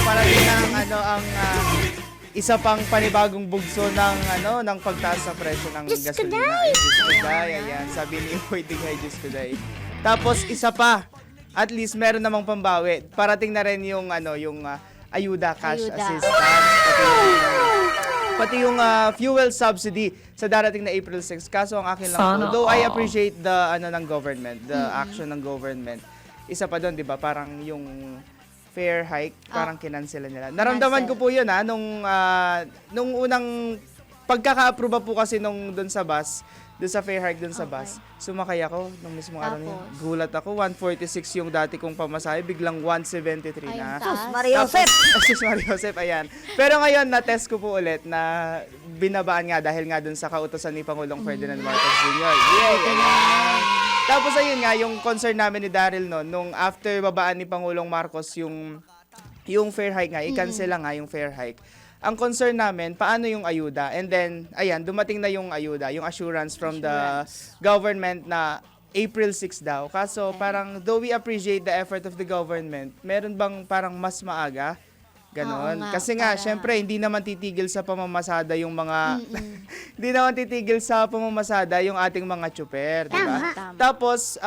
para din ang isa pang panibagong bugso ng ng pagtaas ng presyo ng gasolina. Ay, Diyos ko day, ayan, sabi ni Waiting ay Diyos ko day. Tapos isa pa, at least meron namang pambawi. Parating na rin yung yung ayuda, cash assistance, pati yung fuel subsidy sa darating na April 6. Kaso ang akin lang, though I appreciate the ng government, the action ng government. Isa pa doon, 'di ba? Parang yung fare hike, parang kinansela nila. Naramdaman ko po 'yun nung unang pagkaka-approve po kasi nung doon sa bus, doon sa fare hike doon sa bus. Sumakay ako nung mismong araw niya. Gulat ako, 146 yung dati kong pamasahe, biglang 173 na. Sus, Maria Josep! Sus, Maria Josep, ayan. Pero ngayon, na-test ko po ulit na binabaan nga dahil nga doon sa kautosan ni Pangulong Ferdinand Marcos Jr. Yay! Ayan. Tapos ayun nga, yung concern namin ni Daryl nung after babaan ni Pangulong Marcos yung fare hike nga, i-cancel nga yung fare hike. Ang concern namin, paano yung ayuda? And then, ayan, dumating na yung ayuda, yung assurance from the government na April 6 daw. Kaso parang, though we appreciate the effort of the government, meron bang parang mas maaga? Ganon. Kasi nga, syempre, hindi naman titigil sa pamamasada yung mga, hindi naman titigil sa pamamasada yung ating mga tsuper, di ba? Tapos,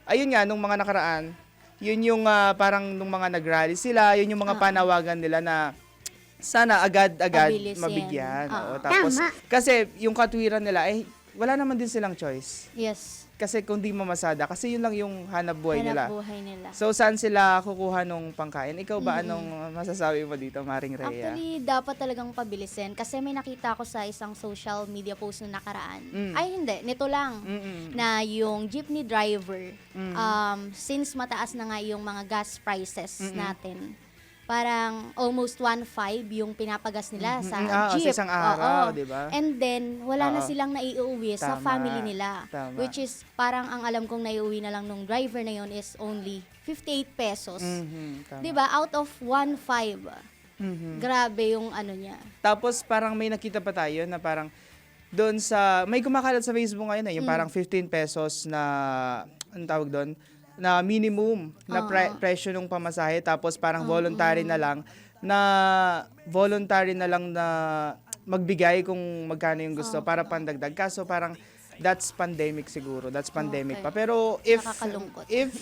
ayun nga, nung mga nakaraan, yun yung parang nung mga nag-rally sila, yun yung mga panawagan nila na sana agad-agad mabigyan. Tapos, kasi yung katwiran nila, wala naman din silang choice. Yes. Kasi kung di mamasada, kasi yun lang yung hanap buhay nila. Buhay nila. So, saan sila kukuha nung pangkain? Ikaw ba, anong masasabi mo dito, Maring Rhea? Actually, dapat talagang pabilisin. Kasi may nakita ko sa isang social media post na nakaraan. Ay, hindi. Nito lang. Na yung jeepney driver, since mataas na nga yung mga gas prices natin, parang almost 1.5 yung pinapagas nila sa jeep. Sa isang araw, di ba? And then, wala na silang naiuwi sa family nila. Which is, parang ang alam kong naiuwi na lang nung driver na yun is only 58 pesos. Di ba? Out of 1.5. Grabe yung niya. Tapos, parang may nakita pa tayo na parang doon sa, may kumakalat sa Facebook ngayon yung parang 15 pesos na, anong tawag doon? Na minimum na presyo ng pamasahe, tapos parang voluntary na lang na magbigay kung magkano yung gusto para pandagdag. Kaso parang that's pandemic siguro. That's pandemic pa. Pero if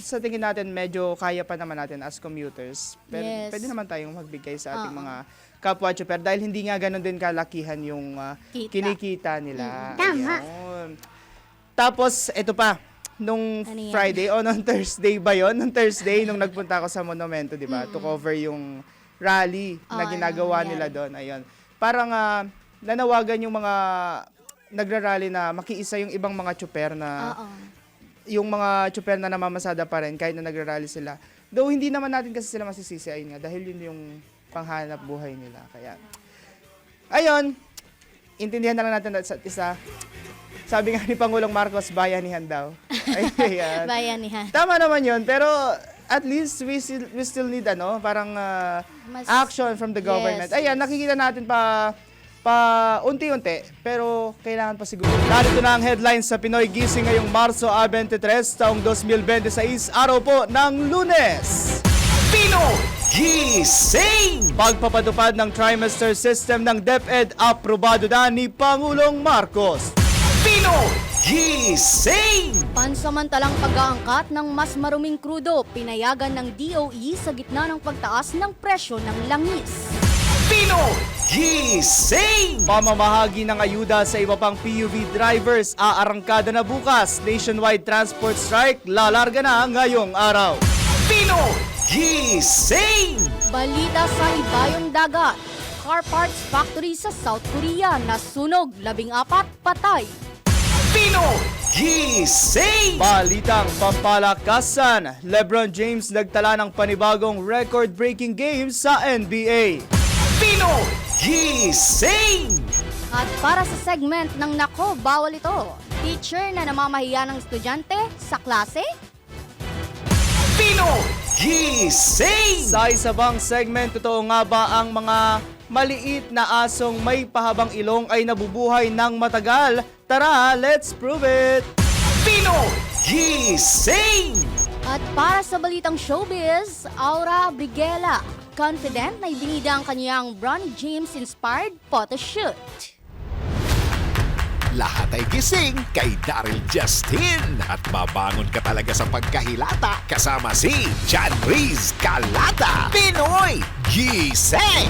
sa tingin natin medyo kaya pa naman natin as commuters, pwede naman tayong magbigay sa ating mga kapwa tsuper dahil hindi nga ganun din kalakihan yung kinikita nila. Ayun. Tapos ito pa, nung Friday o nung Thursday ba yun? Nung Thursday, nung nagpunta ako sa Monumento, di ba? To cover yung rally na ginagawa nila doon. Ayun. Parang nanawagan yung mga nagra-rally na makiisa yung ibang mga tsuper na yung mga tsuper na namamasada pa rin kahit na nagra-rally sila. Though hindi naman natin kasi sila masisisi, ayun nga, dahil yun yung panghanap buhay nila. Kaya, ayun, intindihan na lang natin sa isa. Sabi nga ni Pangulong Marcos, bayanihan daw. Ayan. Bayanihan. Tama naman yun, pero at least we still need parang action from the government. Ayan, nakikita natin pa unti-unti, pero kailangan pa siguro. Narito na ang headlines sa Pinoy Gising ngayong Marso 23, taong 2026, araw po ng Lunes. Pinoy Gising! Pagpapatupad ng trimester system ng DepEd, aprobado na ni Pangulong Marcos. Pinoy Gising! Pansamantalang pag-aangkat ng mas maruming krudo, pinayagan ng DOE sa gitna ng pagtaas ng presyo ng langis. Pinoy Gising! Pamamahagi ng ayuda sa iba pang PUV drivers, aarangkada na bukas. Nationwide transport strike, lalarga na ngayong araw. Pinoy Gising! Balita sa ibayong dagat. Car parts factory sa South Korea nasunog, 14 patay. Pinoy Gising! Balitang pampalakasan, LeBron James nagtala ng panibagong record-breaking games sa NBA. Pinoy Gising! At para sa segment ng Nako, Bawal Ito, teacher na namamahiya ng estudyante sa klase? Pinoy Gising! Sa isa bang segment, totoo nga ba ang mga maliit na asong may pahabang ilong ay nabubuhay ng matagal? Tara, let's prove it! Pinoy Gising! At para sa balitang showbiz, Aura Briguela, confident na ibinida ang kanyang Bronny James-inspired photoshoot. Lahat ay gising kay Daryl Justin at mabangon ka talaga sa pagkahilata kasama si John Riz Calata. Pinoy Gising!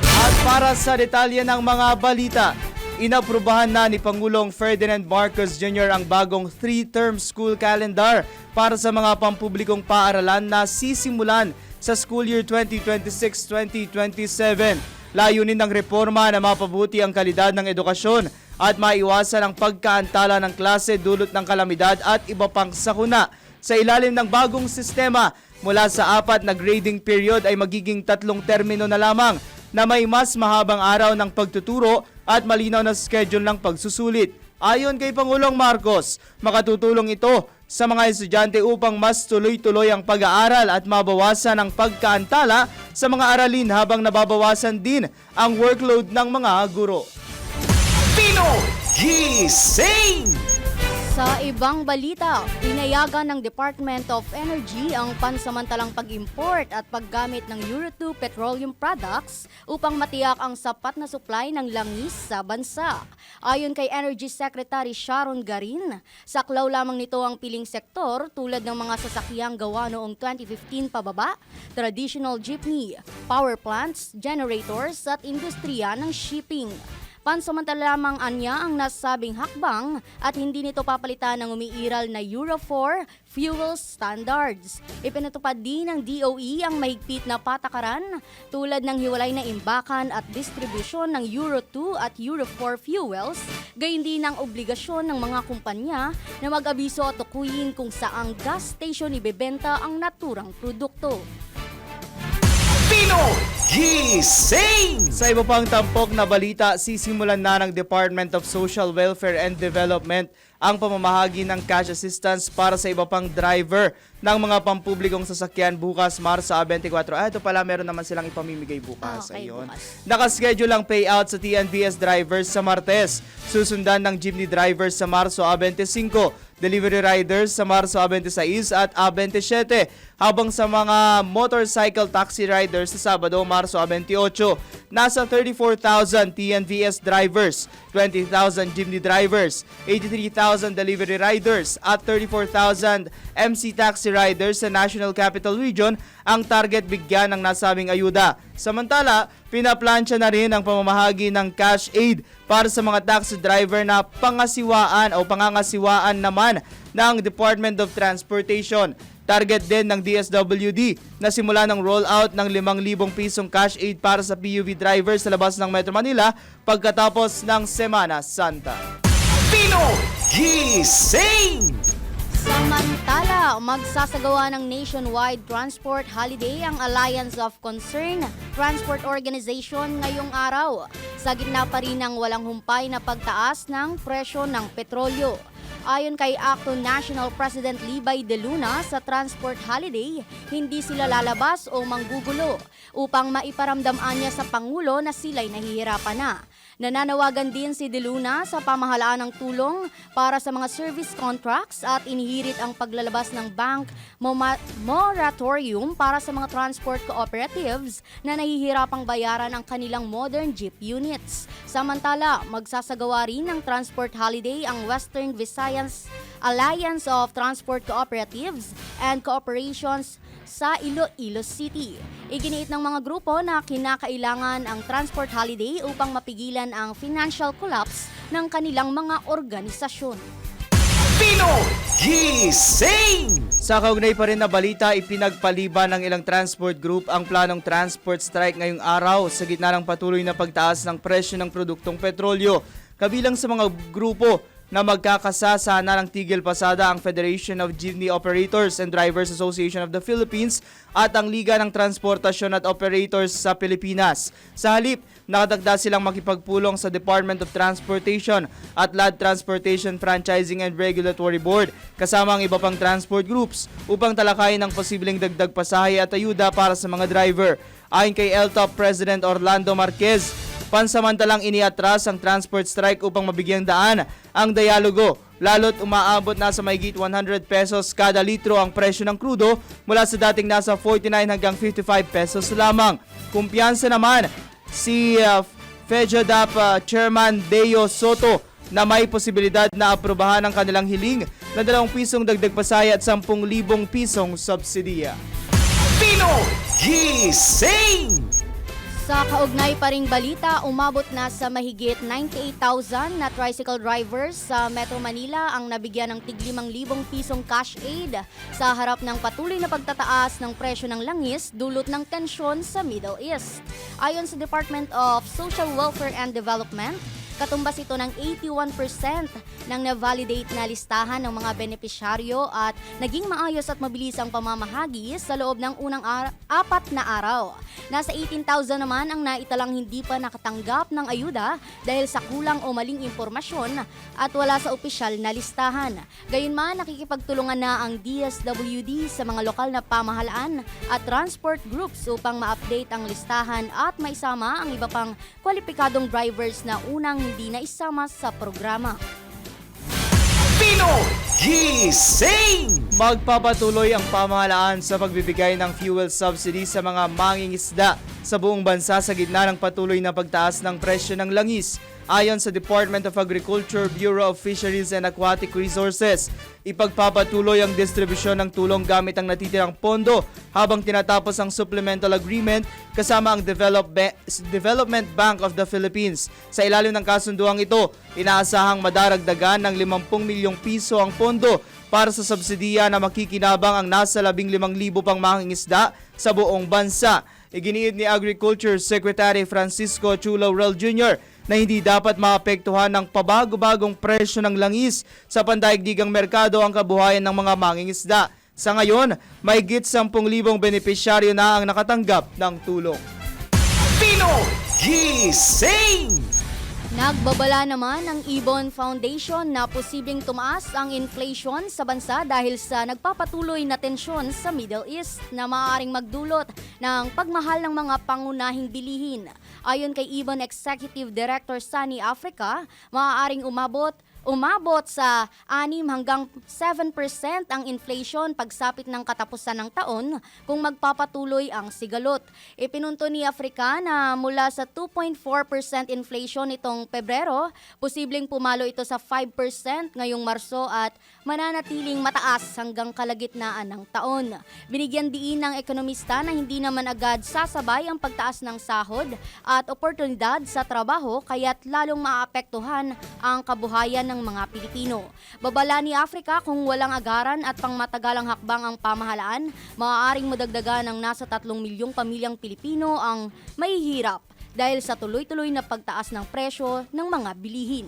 At para sa detalye ng mga balita, inaprubahan na ni Pangulong Ferdinand Marcos Jr. ang bagong 3-term school calendar para sa mga pampublikong paaralan na sisimulan sa school year 2026-2027. Layunin ng reforma na mapabuti ang kalidad ng edukasyon at maiwasan ang pagkaantala ng klase dulot ng kalamidad at iba pang sakuna. Sa ilalim ng bagong sistema, mula sa 4 na grading period ay magiging 3 termino na lamang na may mas mahabang araw ng pagtuturo at malinaw na schedule ng pagsusulit. Ayon kay Pangulong Marcos, makatutulong ito sa mga estudyante upang mas tuloy-tuloy ang pag-aaral at mabawasan ang pagkaantala sa mga aralin habang nababawasan din ang workload ng mga guro. Pinoy Gising! Sa ibang balita, pinayagan ng Department of Energy ang pansamantalang pag-import at paggamit ng Euro 2 petroleum products upang matiyak ang sapat na supply ng langis sa bansa. Ayon kay Energy Secretary Sharon Garin, saklaw lamang nito ang piling sektor tulad ng mga sasakyang gawa noong 2015 pababa, traditional jeepney, power plants, generators at industriya ng shipping. Pansamantala lamang anya ang nasabing hakbang at hindi nito papalitan ng umiiral na Euro 4 fuel standards. Ipinatupad din ng DOE ang mahigpit na patakaran tulad ng hiwalay na imbakan at distribusyon ng Euro 2 at Euro 4 fuels, gayon din ang obligasyon ng mga kumpanya na mag-abiso at tukuyin kung saang gas station ibebenta ang naturang produkto. Pinoy Gising! Sa iba pang tampok na balita, sisimulan na ng Department of Social Welfare and Development ang pamamahagi ng cash assistance para sa iba pang driver ng mga pampublikong sasakyan bukas Marso 24. Ito pala, meron naman silang ipamimigay bukas. Okay, Ayun. bukas. Nakaschedule ang payout sa TNVS drivers sa Martes. Susundan ng jeepney drivers sa Marso 25. Delivery riders sa Marso 26 at 27, habang sa mga motorcycle taxi riders sa Sabado, Marso 28. Nasa 34,000 TNVS drivers, 20,000 jeepney drivers, 83,000 delivery riders at 34,000 MC taxi riders sa National Capital Region ang target bigyan ng nasabing ayuda. Samantala, pinaplansya na rin ang pamamahagi ng cash aid para sa mga taxi driver na pangangasiwaan naman ng Department of Transportation. Target din ng DSWD na simula ng rollout ng 5,000 pisong cash aid para sa PUV drivers sa labas ng Metro Manila pagkatapos ng Semana Santa. Pinoy Gising! Samantala, magsasagawa ng nationwide transport holiday ang Alliance of Concerned Transport Organization ngayong araw, sa gitna pa rin ng walang humpay na pagtaas ng presyo ng petrolyo. Ayon kay ACTO National President Libay De Luna, sa transport holiday, hindi sila lalabas o manggugulo upang maiparamdaman niya sa Pangulo na sila'y nahihirapan na. Nananawagan din si De Luna sa pamahalaan ng tulong para sa mga service contracts at inihirit ang paglalabas ng bank moratorium para sa mga transport cooperatives na nahihirapang bayaran ang kanilang modern jeep units. Samantala, magsasagawa rin ng transport holiday ang Western Visayas Alliance of Transport Cooperatives and Cooperations sa Iloilo City. Iginiit ng mga grupo na kinakailangan ang transport holiday upang mapigilan ang financial collapse ng kanilang mga organisasyon. Pinoy Gising! Sa kaugnay pa rin na balita, ipinagpaliban ng ilang transport group ang planong transport strike ngayong araw sa gitna ng patuloy na pagtaas ng presyo ng produktong petrolyo. Kabilang sa mga grupo na magkakasasana ng tigil pasada ang Federation of Jeepney Operators and Drivers Association of the Philippines at ang Liga ng Transportasyon at Operators sa Pilipinas. Sa halip, nakatagda silang makipagpulong sa Department of Transportation at Land Transportation Franchising and Regulatory Board kasama ang iba pang transport groups upang talakayin ang posibleng dagdag pasahe at ayuda para sa mga driver. Ayon kay LTOP President Orlando Marquez, pansamantalang iniatras ang transport strike upang mabigyang daan ang dialogo. Lalo't umaabot na sa mahigit 100 pesos kada litro ang presyo ng krudo mula sa dating nasa 49 hanggang 55 pesos lamang. Kumpiyansa naman si FEJADAP Chairman Deo Soto na may posibilidad na aprubahan ang kanilang hiling na 2 pisong dagdag pasaya at 10,000 pisong subsidiya. Pinoy Gising! Sa kaugnay pa ring balita, umabot na sa mahigit 98,000 na tricycle drivers sa Metro Manila ang nabigyan ng tig 5,000 pisong cash aid sa harap ng patuloy na pagtataas ng presyo ng langis dulot ng tensyon sa Middle East. Ayon sa Department of Social Welfare and Development, katumbas ito ng 81% ng na-validate na listahan ng mga benepisyaryo at naging maayos at mabilis ang pamamahagi sa loob ng unang 4 na araw. Nasa 18,000 naman ang naitalang hindi pa nakatanggap ng ayuda dahil sa kulang o maling impormasyon at wala sa opisyal na listahan. Gayunman, nakikipagtulungan na ang DSWD sa mga lokal na pamahalaan at transport groups upang ma-update ang listahan at maisama ang iba pang kwalipikadong drivers na unang hindi na isama sa programa. Pinoy Gising! Magpapatuloy ang pamahalaan sa pagbibigay ng fuel subsidy sa mga mangingisda sa buong bansa sa gitna ng patuloy na pagtaas ng presyo ng langis. Ayon sa Department of Agriculture, Bureau of Fisheries and Aquatic Resources, ipagpapatuloy ang distribusyon ng tulong gamit ang natitirang pondo habang tinatapos ang supplemental agreement kasama ang Development Bank of the Philippines. Sa ilalim ng kasunduang ito, inaasahang madaragdagan ng 50 milyong piso ang pondo para sa subsidiya na makikinabang ang nasa 15,000 pang mangingisda sa buong bansa. Iginiit ni Agriculture Secretary Francisco Chu Laurel Jr. na hindi dapat maapektuhan ng pabago-bagong presyo ng langis sa pandaigdigang merkado ang kabuhayan ng mga mangingisda. Sa ngayon, mahigit 10,000 benepisyaryo na ang nakatanggap ng tulong. Pinoy Gising! Nagbabala naman ang Ibon Foundation na posibleng tumaas ang inflation sa bansa dahil sa nagpapatuloy na tensyon sa Middle East na maaaring magdulot ng pagmahal ng mga pangunahing bilihin. Ayon kay Ibon Executive Director Sunny Africa, maaaring umabot sa 6 hanggang 7% ang inflation pagsapit ng katapusan ng taon kung magpapatuloy ang sigalot. Ipinunto ni Africa na mula sa 2.4% inflation itong Pebrero, posibleng pumalo ito sa 5% ngayong Marso at mananatiling mataas hanggang kalagitnaan ng taon. Binigyan diin ng ekonomista na hindi naman agad sasabay ang pagtaas ng sahod at oportunidad sa trabaho kaya't lalong maapektuhan ang kabuhayan ng mga Pilipino. Babala ni Africa kung walang agaran at pangmatagalang hakbang ang pamahalaan, maaaring madagdagan ng nasa 3 milyong pamilyang Pilipino ang mahihirap dahil sa tuloy-tuloy na pagtaas ng presyo ng mga bilihin.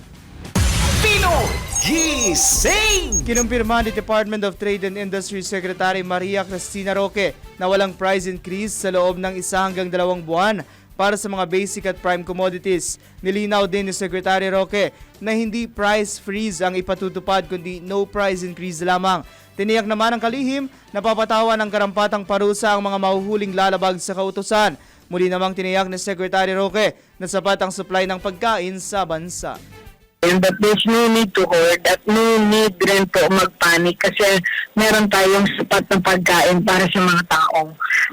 Pinoy Gising! Kinumpirma ni Department of Trade and Industry Secretary Maria Cristina Roque na walang price increase sa loob ng 1 hanggang 2 buwan para sa mga basic at prime commodities. Nilinaw din ni Secretary Roque na hindi price freeze ang ipatutupad kundi no price increase lamang. Tiniyak naman ng kalihim na papatawan ng karampatang parusa ang mga mahuhuling lalabag sa kautusan. Muli namang tiniyak ni Secretary Roque na sapat ang supply ng pagkain sa bansa. And that there's no need to hoard at no need rin po magpanik kasi meron tayong sapat na pagkain para sa mga taong.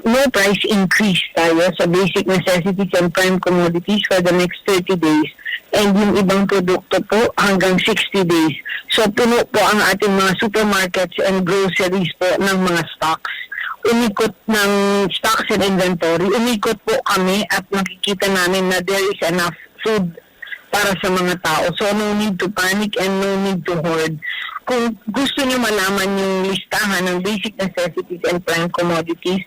No price increase tayo sa basic necessities and prime commodities for the next 30 days and yung ibang produkto po hanggang 60 days. So puno po ang ating mga supermarkets and groceries po ng mga stocks. Umikot ng stocks and inventory, umikot po kami at makikita namin na there is enough food para sa mga tao. So, no need to panic and no need to hoard. Kung gusto niyo malaman yung listahan ng basic necessities and prime commodities,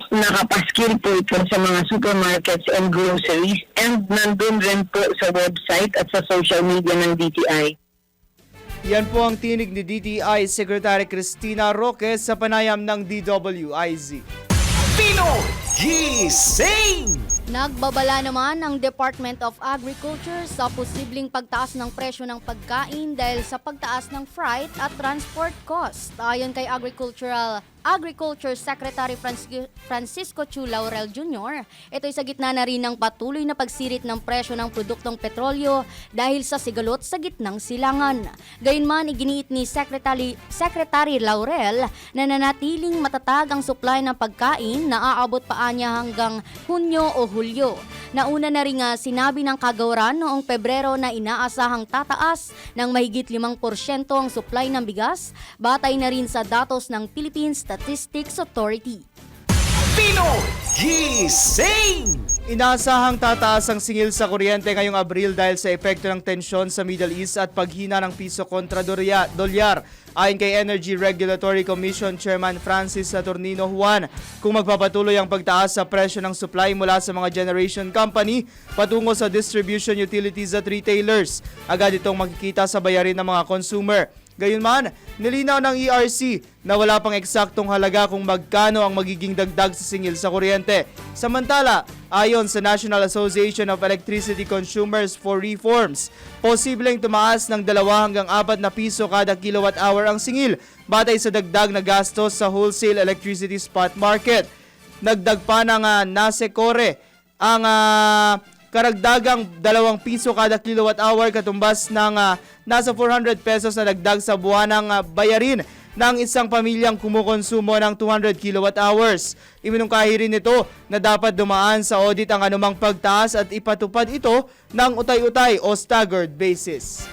nakapaskil po ito sa mga supermarkets and groceries and nandun rin po sa website at sa social media ng DTI. Yan po ang tinig ni DTI Secretary Cristina Roque sa panayam ng DWIZ. Pinoy Gising! Nagbabala naman ang Department of Agriculture sa posibleng pagtaas ng presyo ng pagkain dahil sa pagtaas ng freight at transport cost. Ayon kay Agricultural Agriculture Secretary Francisco Chu Laurel Jr. Ito'y sa gitna na rin ng patuloy na pagsirit ng presyo ng produktong petrolyo dahil sa sigalot sa gitnang silangan. Gayunman, iginiit ni Secretary Laurel na nanatiling matatag ang supply ng pagkain na aabot pa niya hanggang Hunyo o Hulyo. Nauna na rin sinabi ng kagawaran noong Pebrero na inaasahang tataas ng mahigit 5% ang supply ng bigas, batay na rin sa datos ng Philippine Statistics Authority. Pinoy Gising! Inaasahang tataas ang singil sa kuryente ngayong Abril dahil sa epekto ng tensyon sa Middle East at paghina ng piso kontra dolyar. Ayon kay Energy Regulatory Commission Chairman Francis Saturnino Juan, kung magpapatuloy ang pagtaas sa presyo ng supply mula sa mga generation company patungo sa distribution utilities at retailers, agad itong makikita sa bayarin ng mga consumer. Gayunman, nilinaw ng ERC na wala pang eksaktong halaga kung magkano ang magiging dagdag sa singil sa kuryente. Samantala, ayon sa National Association of Electricity Consumers for Reforms, posibleng tumaas ng 2 hanggang 4 na piso kada kilowatt-hour ang singil batay sa dagdag na gastos sa wholesale electricity spot market. Nagdag pa ng NASECORE ang karagdagang 2 piso kada kilowatt-hour katumbas ng nasa 400 pesos na dagdag sa buwanang bayarin ng isang pamilyang kumukonsumo ng 200 kilowatt-hours. Iminungkahi rin ito na dapat dumaan sa audit ang anumang pagtaas at ipatupad ito ng utay-utay o staggered basis.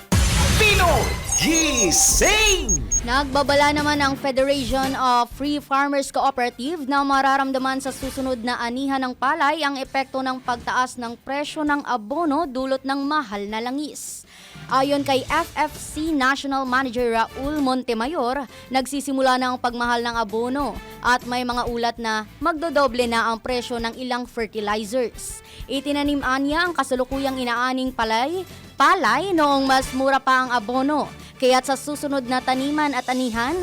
Pinoy Gising! Nagbabala naman ang Federation of Free Farmers Cooperative na mararamdaman sa susunod na anihan ng palay ang epekto ng pagtaas ng presyo ng abono dulot ng mahal na langis. Ayon kay FFC National Manager Raul Montemayor, nagsisimula na ang pagmahal ng abono at may mga ulat na magdodoble na ang presyo ng ilang fertilizers. Itinanim niya ang kasalukuyang inaaning palay noong mas mura pa ang abono. Kaya sa susunod na taniman at anihan,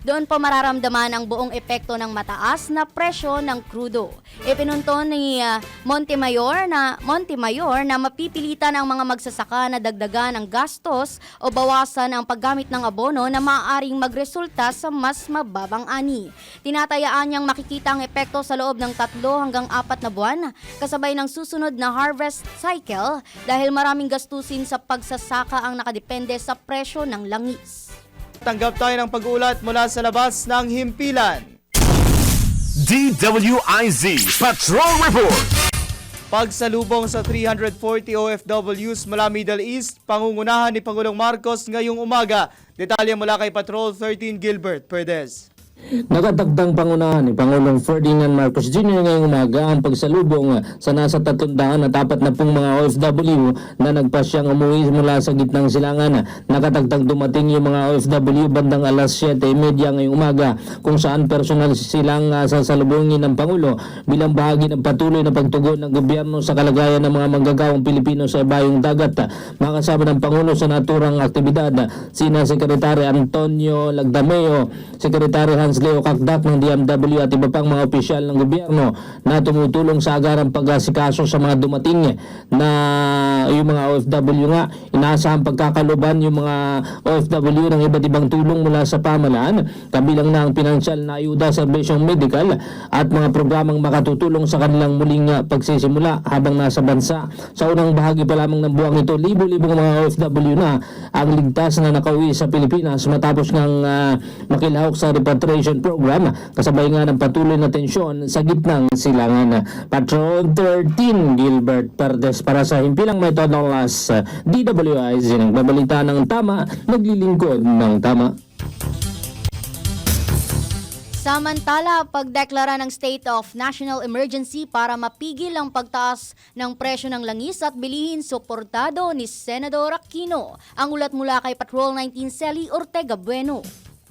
doon po mararamdaman ang buong epekto ng mataas na presyo ng krudo. Ipinunto ni Montemayor na mapipilitan ang mga magsasaka na dagdagan ang gastos o bawasan ang paggamit ng abono na maaaring magresulta sa mas mababang ani. Tinatayaan niyang makikita ang epekto sa loob ng 3 hanggang 4 na buwan kasabay ng susunod na harvest cycle dahil maraming gastusin sa pagsasaka ang nakadepende sa presyo ng langis. Tanggap tayo ng pag-uulat mula sa labas ng himpilan. DWIZ Patrol Report! Pagsalubong sa 340 OFWs mula Middle East, pangungunahan ni Pangulong Marcos ngayong umaga. Detalye mula kay Patrol 13 Gilbert Perdes. Nakatagdang pangunahan ni Pangulong Ferdinand Marcos Jr. ngayong umaga ang pagsalubong sa nasa 340 mga OFW na nagpasyang umuwi mula sa gitnang silangan. Nakatagdang dumating yung mga OFW bandang alas 7:30 ngayong umaga kung saan personal silang sasalubungin ng Pangulo bilang bahagi ng patuloy na pagtugon ng gobyerno sa kalagayan ng mga manggagawang Pilipino sa ibayong dagat. Makasama ng Pangulo sa naturang aktibidad sina Secretary Antonio Lagdameo, Secretary Hans Leo Kakdak ng DMW at iba pang mga opisyal ng gobyerno na tumutulong sa agarang pag-asikaso sa mga dumating na yung mga OFW nga. Inaasahang pagkakaluban yung mga OFW ng iba't ibang tulong mula sa pamahalaan, kabilang na ang pinansyal na ayuda, serbisyong medikal at mga programang makatutulong sa kanilang muling pagsisimula habang nasa bansa. Sa unang bahagi pa lamang ng buwang ito, libo-libong mga OFW na ang ligtas na nakauwi sa Pilipinas matapos ng makilahok sa repatriation program kasabay nga ng patuloy na tensyon sa gitnang silangan. Patrol 13 Gilbert Perdes para sa himpilang may todolas DWIZ nagbabalita ng tama, naglilingkod ng tama. Samantala, pagdeklara ng state of national emergency para mapigil ang pagtaas ng presyo ng langis at bilihin suportado ni Senador Aquino. Ang ulat mula kay Patrol 19 Celi Ortega Bueno.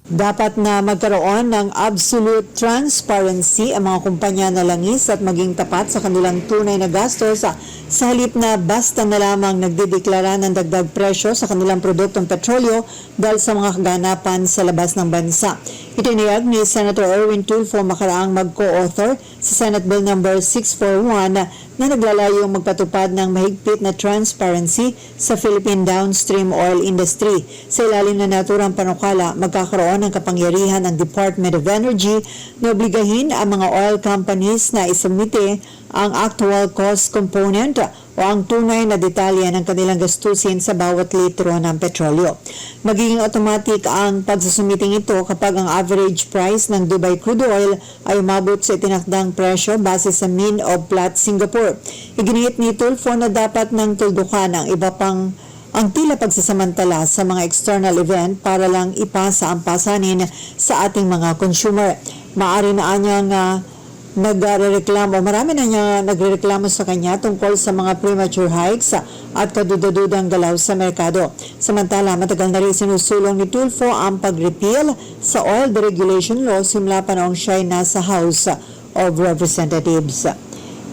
Dapat na magkaroon ng absolute transparency ang mga kumpanya na langis at maging tapat sa kanilang tunay na gastos sa halip na basta na lamang nagdedeklara ng dagdag presyo sa kanilang produktong petrolyo dahil sa mga kaganapan sa labas ng bansa. Itinayag ni Senator Erwin Tulfo makaraang mag-co-author sa Senate Bill No. 641 na naglalayong magpatupad ng mahigpit na transparency sa Philippine downstream oil industry. Sa ilalim na naturang panukala, magkakaroon ng kapangyarihan ng Department of Energy na obligahin ang mga oil companies na isumite ang actual cost component o ang tunay na detalye ng kanilang gastusin sa bawat litro ng petrolyo. Magiging automatic ang pagsusumiting ito kapag ang average price ng Dubai crude oil ay umabot sa itinakdang presyo base sa Min of Platts Singapore. Iginiit ni Tulfo na dapat nang tuldukan ang iba pang ang tila pagsasamantala sa mga external event para lang ipasa ang pasanin sa ating mga consumer. Maari na anyang nagrereklamo, marami na niya nagrereklamo sa kanya tungkol sa mga premature hikes at kadududang galaw sa merkado. Samantala, matagal na rin sinusulong ni Tulfo ang pag-repeal sa oil deregulation law simula pa noong siya ay nasa House of Representatives.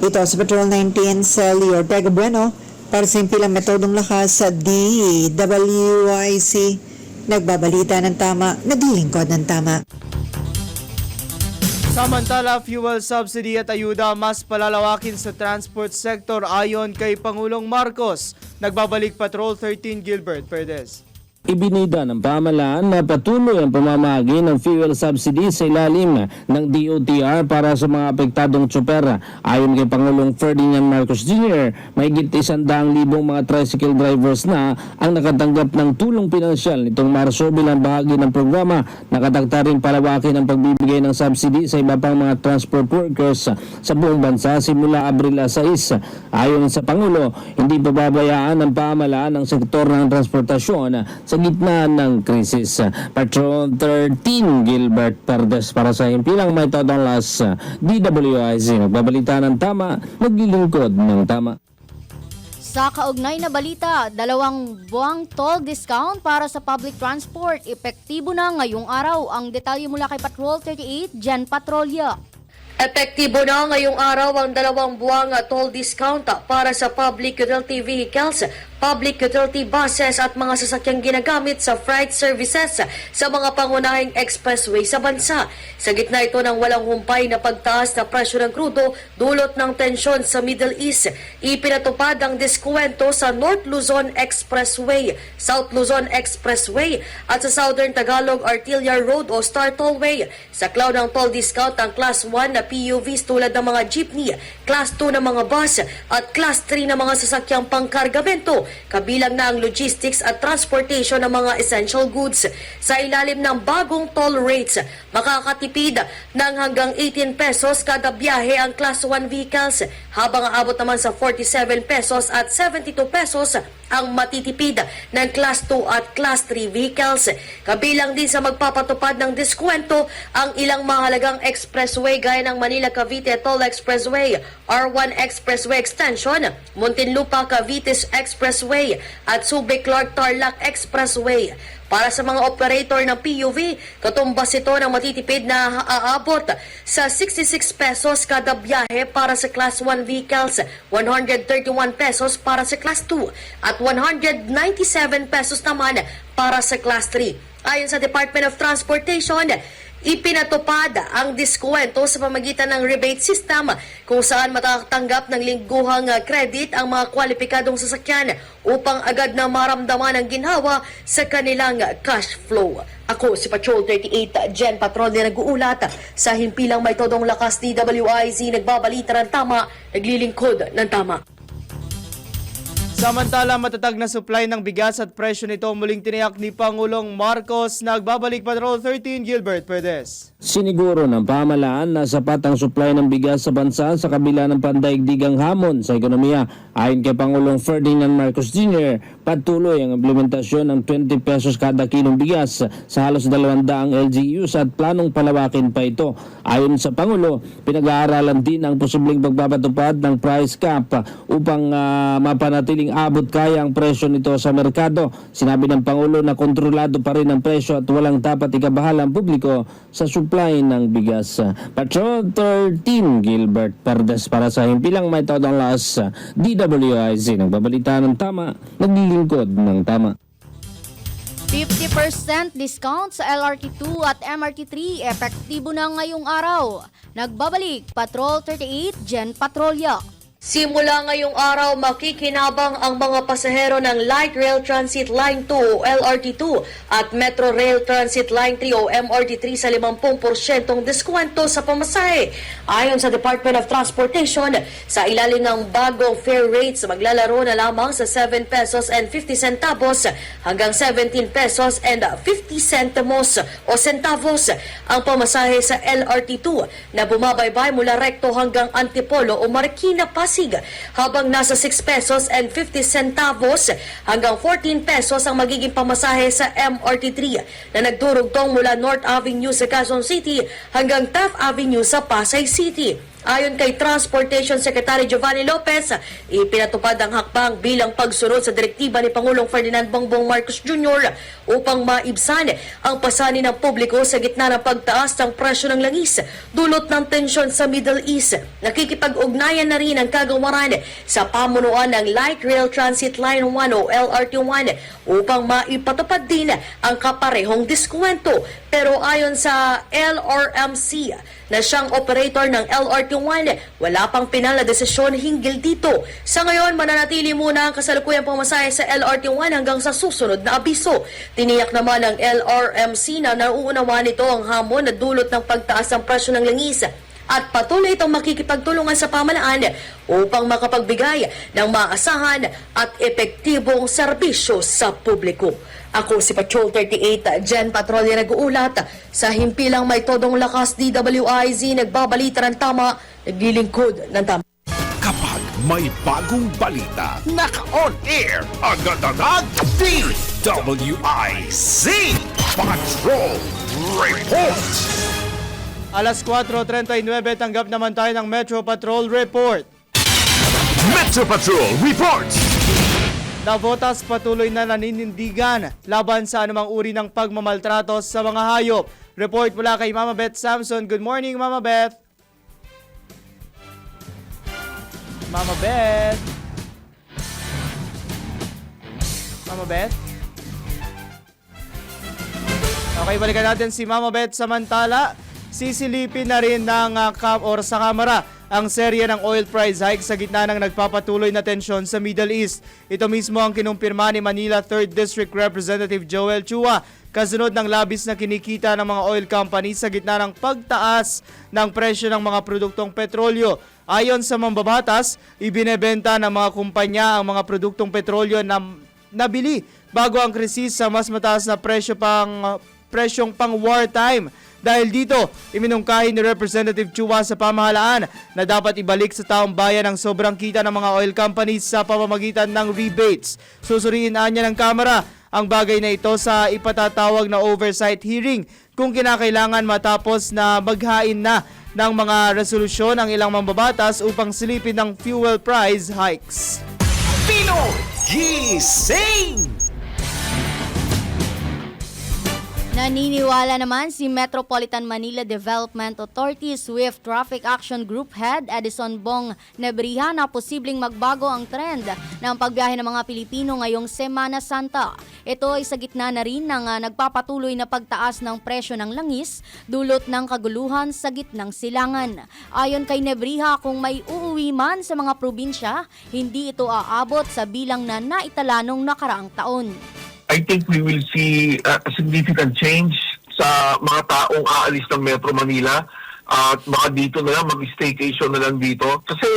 Ito sa Patrol 19 sa Leo Ortega Bueno para sa impilang metodong lakas sa DWIC. Nagbabalita ng tama, naglilingkod ng tama. Samantala, fuel subsidy at ayuda mas palalawakin sa transport sector ayon kay Pangulong Marcos. Nagbabalik Patrol 13 Gilbert Perdes. Ibinida ng pamahalaan na patuloy ang pamamahagi ng fuel subsidy sa ilalim ng DOTR para sa mga apektadong tsoper. Ayon kay Pangulong Ferdinand Marcos Jr., mahigit 100,000 mga tricycle drivers na ang nakatanggap ng tulong pinansyal nitong Marso bilang bahagi ng programa. Nakatakda rin palawakin ang pagbibigay ng subsidy sa iba pang mga transport workers sa buong bansa simula Abril 6. Ayon sa Pangulo, hindi pababayaan ng pamahalaan ang sektor ng transportasyon sa gitna ng krisis. Patrol 13 Gilbert Perdes para sa himpilang may todong las DWIC. Nagbabalita ng tama, maglilingkod ng tama. Sa kaugnay na balita, 2 buwang toll discount para sa public transport. Epektibo na ngayong araw. Ang detalye mula kay Patrol 38, Jen Patrolya. Epektibo na ngayong araw ang 2 buwang toll discount para sa public utility vehicles, public utility buses at mga sasakyang ginagamit sa freight services sa mga pangunahing expressway sa bansa. Sa gitna ito ng walang humpay na pagtaas na presyo ng krudo dulot ng tensyon sa Middle East, ipinatupad ang diskwento sa North Luzon Expressway, South Luzon Expressway at sa Southern Tagalog Artillery Road o Star Tollway. Sa cloud ng toll discount ang Class 1 na PUVs tulad ng mga jeepney, Class 2 na mga bus at Class 3 na mga sasakyang pangkargamento, kabilang na ang logistics at transportation ng mga essential goods. Sa ilalim ng bagong toll rates, makakatipid ng hanggang 18 pesos kada biyahe ang Class 1 vehicles, habang aabot naman sa 47 pesos at 72 pesos ang matitipid ng Class 2 at Class 3 vehicles. Kabilang din sa magpapatupad ng diskwento ang ilang mahalagang expressway gaya ng Manila-Cavite Toll Expressway, R1 Expressway Extension, Muntinlupa-Cavite Expressway at Subic-Clark-Tarlac Expressway. Para sa mga operator ng PUV, katumbas ito ng matitipid na aabot sa 66 pesos kada biyahe para sa Class 1 vehicles, 131 pesos para sa Class 2 at 197 pesos naman para sa Class 3. Ayon sa Department of Transportation, ipinatupad ang diskwento sa pamagitan ng rebate system kung saan matatanggap ng lingguhang credit ang mga kwalipikadong sasakyan upang agad na maramdaman ang ginhawa sa kanilang cash flow. Ako si Patrol 38 Jen Patrol na nag-uulat sa himpilang may todong lakas DWIZ, nagbabalita ng tama, naglilingkod ng tama. Samantala, matatag na supply ng bigas at presyo nito muling tiniyak ni Pangulong Marcos. Nagbabalik Patrol 13 Gilbert Perdes. Siniguro ng pamahalaan na sapat ang supply ng bigas sa bansa sa kabila ng pandaigdigang hamon sa ekonomiya. Ayon kay Pangulong Ferdinand Marcos Jr., patuloy ang implementasyon ng 20 pesos kada kilong bigas sa halos 200 LGUs at planong palawakin pa ito. Ayon sa Pangulo, pinag-aaralan din ang posibleng pagpapatupad ng price cap upang mapanatiling abot kaya ang presyo nito sa merkado. Sinabi ng Pangulo na kontrolado pa rin ang presyo at walang dapat ikabahala ang publiko sa supply ng bigas. Patrol 13 Gilbert Perdes para sa himpilang may todong las DWIC. Nagbabalita ng tama, naglilingkod ng tama. 50% discount sa LRT2 at MRT3, epektibo na ngayong araw. Nagbabalik Patrol 38 Jen Patrolya. Simula ngayong araw, makikinabang ang mga pasahero ng Light Rail Transit Line 2 o LRT2 at Metro Rail Transit Line 3 o MRT3 sa 50% diskwento sa pamasahe. Ayon sa Department of Transportation, sa ilalim ng bagong fare rates, maglalaro na lamang sa 7 pesos and 50 centavos hanggang 17 pesos and 50 centimos o centavos ang pamasahe sa LRT2 na bumabaybay mula Recto hanggang Antipolo o Marikina, Pasig, habang nasa 6 pesos and 50 centavos hanggang 14 pesos ang magiging pamasahe sa MRT3 na nagdurugtong mula North Avenue sa Quezon City hanggang Taft Avenue sa Pasay City. Ayon kay Transportation Secretary Giovanni Lopez, ipinatupad ang hakbang bilang pagsunod sa direktiba ni Pangulong Ferdinand Bongbong Marcos Jr. upang maibsan ang pasanin ng publiko sa gitna ng pagtaas ng presyo ng langis dulot ng tensyon sa Middle East. Nakikipag-ugnayan na rin ang kagawaran sa pamunuan ng Light Rail Transit Line 1 o LRT1 upang maipatupad din ang kaparehong diskwento. Pero ayon sa LRMC na siyang operator ng LRT1, wala pang pinal na desisyon hinggil dito. Sa ngayon, mananatili muna ang kasalukuyang pamasahe sa LRT1 hanggang sa susunod na abiso. Tiniyak naman ng LRMC na nauunawa nito ang hamon na dulot ng pagtaas ng presyo ng langis at patuloy itong makikipagtulungan sa pamahalaan upang makapagbigay ng maasahan at epektibong serbisyo sa publiko. Ako si Patrol 38, Jen Patrolya nag-uulat. Sa himpilang may todong lakas, DWIZ nagbabalita ng tama, naglilingkod ng tama. Kapag may bagong balita, naka-on air, agad-agad, DWIZ Patrol Report. Alas 4:39, tanggap naman tayo ng Metro Patrol Report. Metro Patrol Report. Navotas patuloy na naninindigan laban sa anumang uri ng pagmamaltrato sa mga hayop. Report mula kay Mama Beth Samson. Good morning, Mama Beth. Mama Beth. Mama Beth. Okay, balikan natin si Mama Beth. Samantala, sisilipin na rin ng sa kamera ang serye ng oil price hike sa gitna ng nagpapatuloy na tensyon sa Middle East. Ito mismo ang kinumpirma ni Manila 3rd District Representative Joel Chua kasunod ng labis na kinikita ng mga oil companies sa gitna ng pagtaas ng presyo ng mga produktong petrolyo. Ayon sa mambabatas, ibinebenta ng mga kumpanya ang mga produktong petrolyo na nabili bago ang krisis sa mas mataas na presyong pang wartime. Dahil dito, iminungkahi ni Representative Chua sa pamahalaan na dapat ibalik sa taong bayan ang sobrang kita ng mga oil companies sa pamamagitan ng rebates. Susuriin niya ng Kamara ang bagay na ito sa ipatatawag na oversight hearing kung kinakailangan matapos na maghain na ng mga resolusyon ang ilang mambabatas upang silipin ng fuel price hikes. Pinoy Gising! Naniniwala naman si Metropolitan Manila Development Authority Swift Traffic Action Group Head Edison Bong Nebriha na posibleng magbago ang trend ng pagbiyahe ng mga Pilipino ngayong Semana Santa. Ito ay sa gitna na rin ng nagpapatuloy na pagtaas ng presyo ng langis dulot ng kaguluhan sa gitnang silangan. Ayon kay Nebriha, kung may uuwi man sa mga probinsya, hindi ito aabot sa bilang na naitala nung nakaraang taon. I think we will see a significant change sa mga taong aalis ng Metro Manila at baka dito na lang, mag-staycation na lang dito. Kasi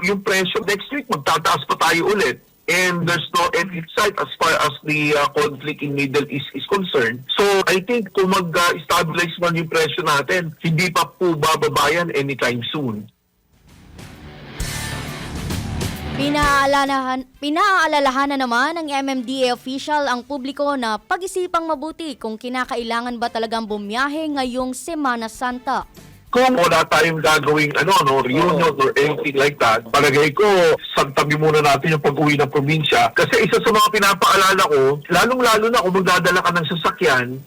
yung presyo next week, magtataas pa tayo ulit. And there's no end in sight as far as the conflict in Middle East is concerned. So I think kung mag-stabilize man yung presyo natin, hindi pa po bababayan anytime soon. Pinaalalahanan naman ng MMDA official ang publiko na pag-isipang mabuti kung kinakailangan ba talagang bumiyahe ngayong Semana Santa. Kung wala tayong gagawing reunion or anything like that, palagay ko, sagtabi muna natin yung pag-uwi ng probinsya. Kasi isa sa mga pinapaalala ko, lalong-lalo na kung magdadala ka ng sasakyan,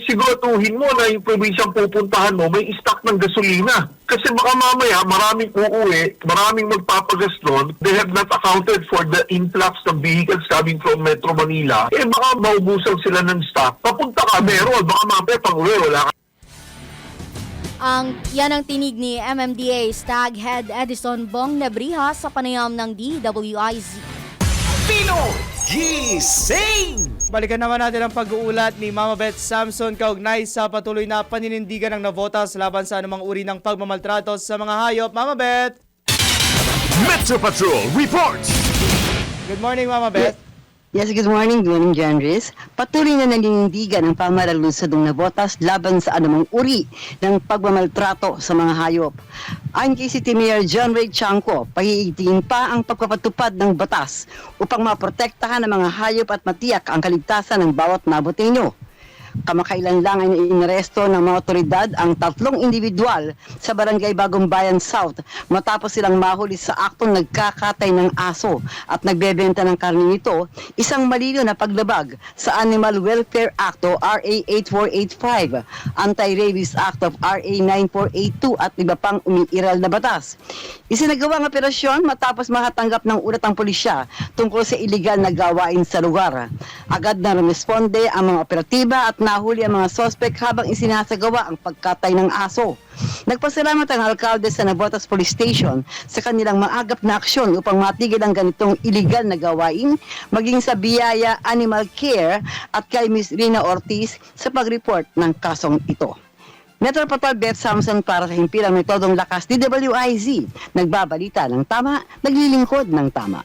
siguraduhin mo na yung probinsyang pupuntahan mo, may stock ng gasolina. Kasi baka mamaya, maraming uuwi, maraming magpapagas doon, they have not accounted for the influx ng vehicles coming from Metro Manila. Baka maubusan sila ng stock. Papunta ka, meron. Baka mamaya pag-uwi, wala ka. Yan ang tinig ni MMDA Stag Head Edison Bong Nebriha sa panayam ng DWIZ. Pinoy Gising! Balikan naman natin ang pag-uulat ni Mama Beth Samson kaugnay sa patuloy na paninindigan ng nabotas laban sa anumang uri ng pagmamaltrato sa mga hayop. Mama Beth! Metro Patrol reports! Good morning, Mama Beth. Yes, good morning, John Riz. Patuloy na naninindigan ang pamaralusad ng nabotas laban sa anumang uri ng pagmamaltrato sa mga hayop. Ayon kay City Mayor John Ray Chanco, pahihitingin pa ang pagpapatupad ng batas upang maprotektahan ang mga hayop at matiyak ang kaligtasan ng bawat Naboteño. Kamakailan lang ay inaresto ng mga otoridad ang 3 individual sa Barangay Bagong Bayan South matapos silang mahuli sa aktong nagkakatay ng aso at nagbebenta ng karne nito, isang malinaw na paglabag sa Animal Welfare Act o RA 8485, Anti-Rabies Act of RA 9482 at iba pang umiiral na batas. Isinagawa ang operasyon matapos makatanggap ng ulat ang pulisya tungkol sa iligal na gawain sa lugar. Agad na responde ang mga operatiba at nahuli ang mga sospek habang isinasagawa ang pagkatay ng aso. Nagpasalamat ang alkalde sa Navotas Police Station sa kanilang maagap na aksyon upang matigil ang ganitong iligal na gawain, maging sa Biyaya Animal Care at kay Ms. Rina Ortiz sa pag-report ng kasong ito. Metro Patrol Beth Samson para sa himpilang metodong lakas DWIZ. Nagbabalita ng tama, naglilingkod ng tama.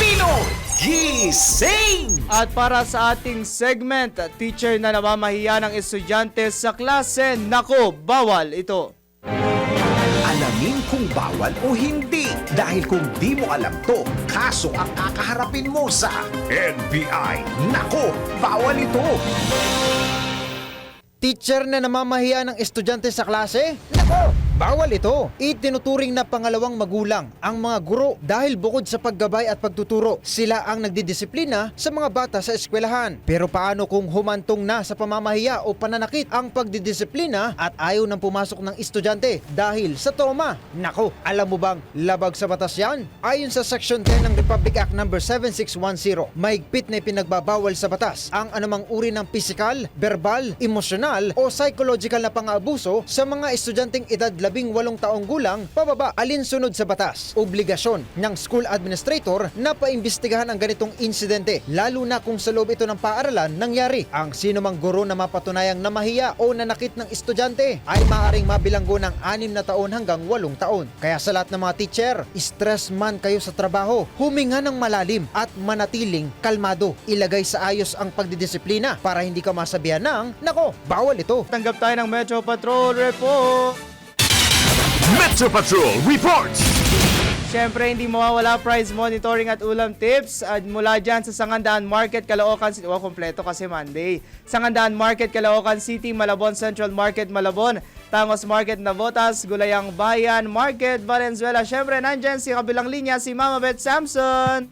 Pinoy Gising! At para sa ating segment, teacher na namamahiya ng estudyante sa klase, nako, bawal ito. Alamin kung bawal o hindi. Dahil kung di mo alam to, kaso ang kakaharapin mo sa NBI. Nako, bawal ito! Teacher na namamahiya ng estudyante sa klase? Nako! Bawal ito. Itinuturing na pangalawang magulang ang mga guro dahil bukod sa paggabay at pagtuturo, sila ang nagdidisiplina sa mga bata sa eskwelahan. Pero paano kung humantong na sa pamamahiya o pananakit ang pagdidisiplina at ayaw nang pumasok ng estudyante dahil sa trauma? Nako, alam mo bang labag sa batas yan? Ayon sa Section 10 ng Republic Act No. 7610, mahigpit na ipinagbabawal sa batas ang anumang uri ng physical, verbal, emosyonal o psychological na pang-aabuso sa mga estudyanteng edad 18 taong gulang pababa alinsunod sa batas. Obligasyon ng school administrator na paimbestigahan ang ganitong insidente, lalo na kung sa loob ito ng paaralan nangyari. Ang sinumang guro na mapatunayang namahiya o nanakit ng estudyante ay maaaring mabilanggo ng 6 na taon hanggang 8 taon. Kaya sa lahat ng mga teacher, stress man kayo sa trabaho, huminga ng malalim at manatiling kalmado. Ilagay sa ayos ang pagdidisiplina para hindi ka masabihan ng, nako, bawal ito. Tanggap tayo ng Metro Patrol Report. Metro Patrol reports! Siyempre, hindi mawawala prize monitoring at ulam tips mula dyan sa Sangandaan Market, Caloocan City. Kompleto kasi Monday. Sangandaan Market, Caloocan City, Malabon Central Market, Malabon, Tangos Market, Navotas, Gulayang Bayan Market, Valenzuela. Siyempre, nandyan si kabilang linya, si Mama Beth Samson.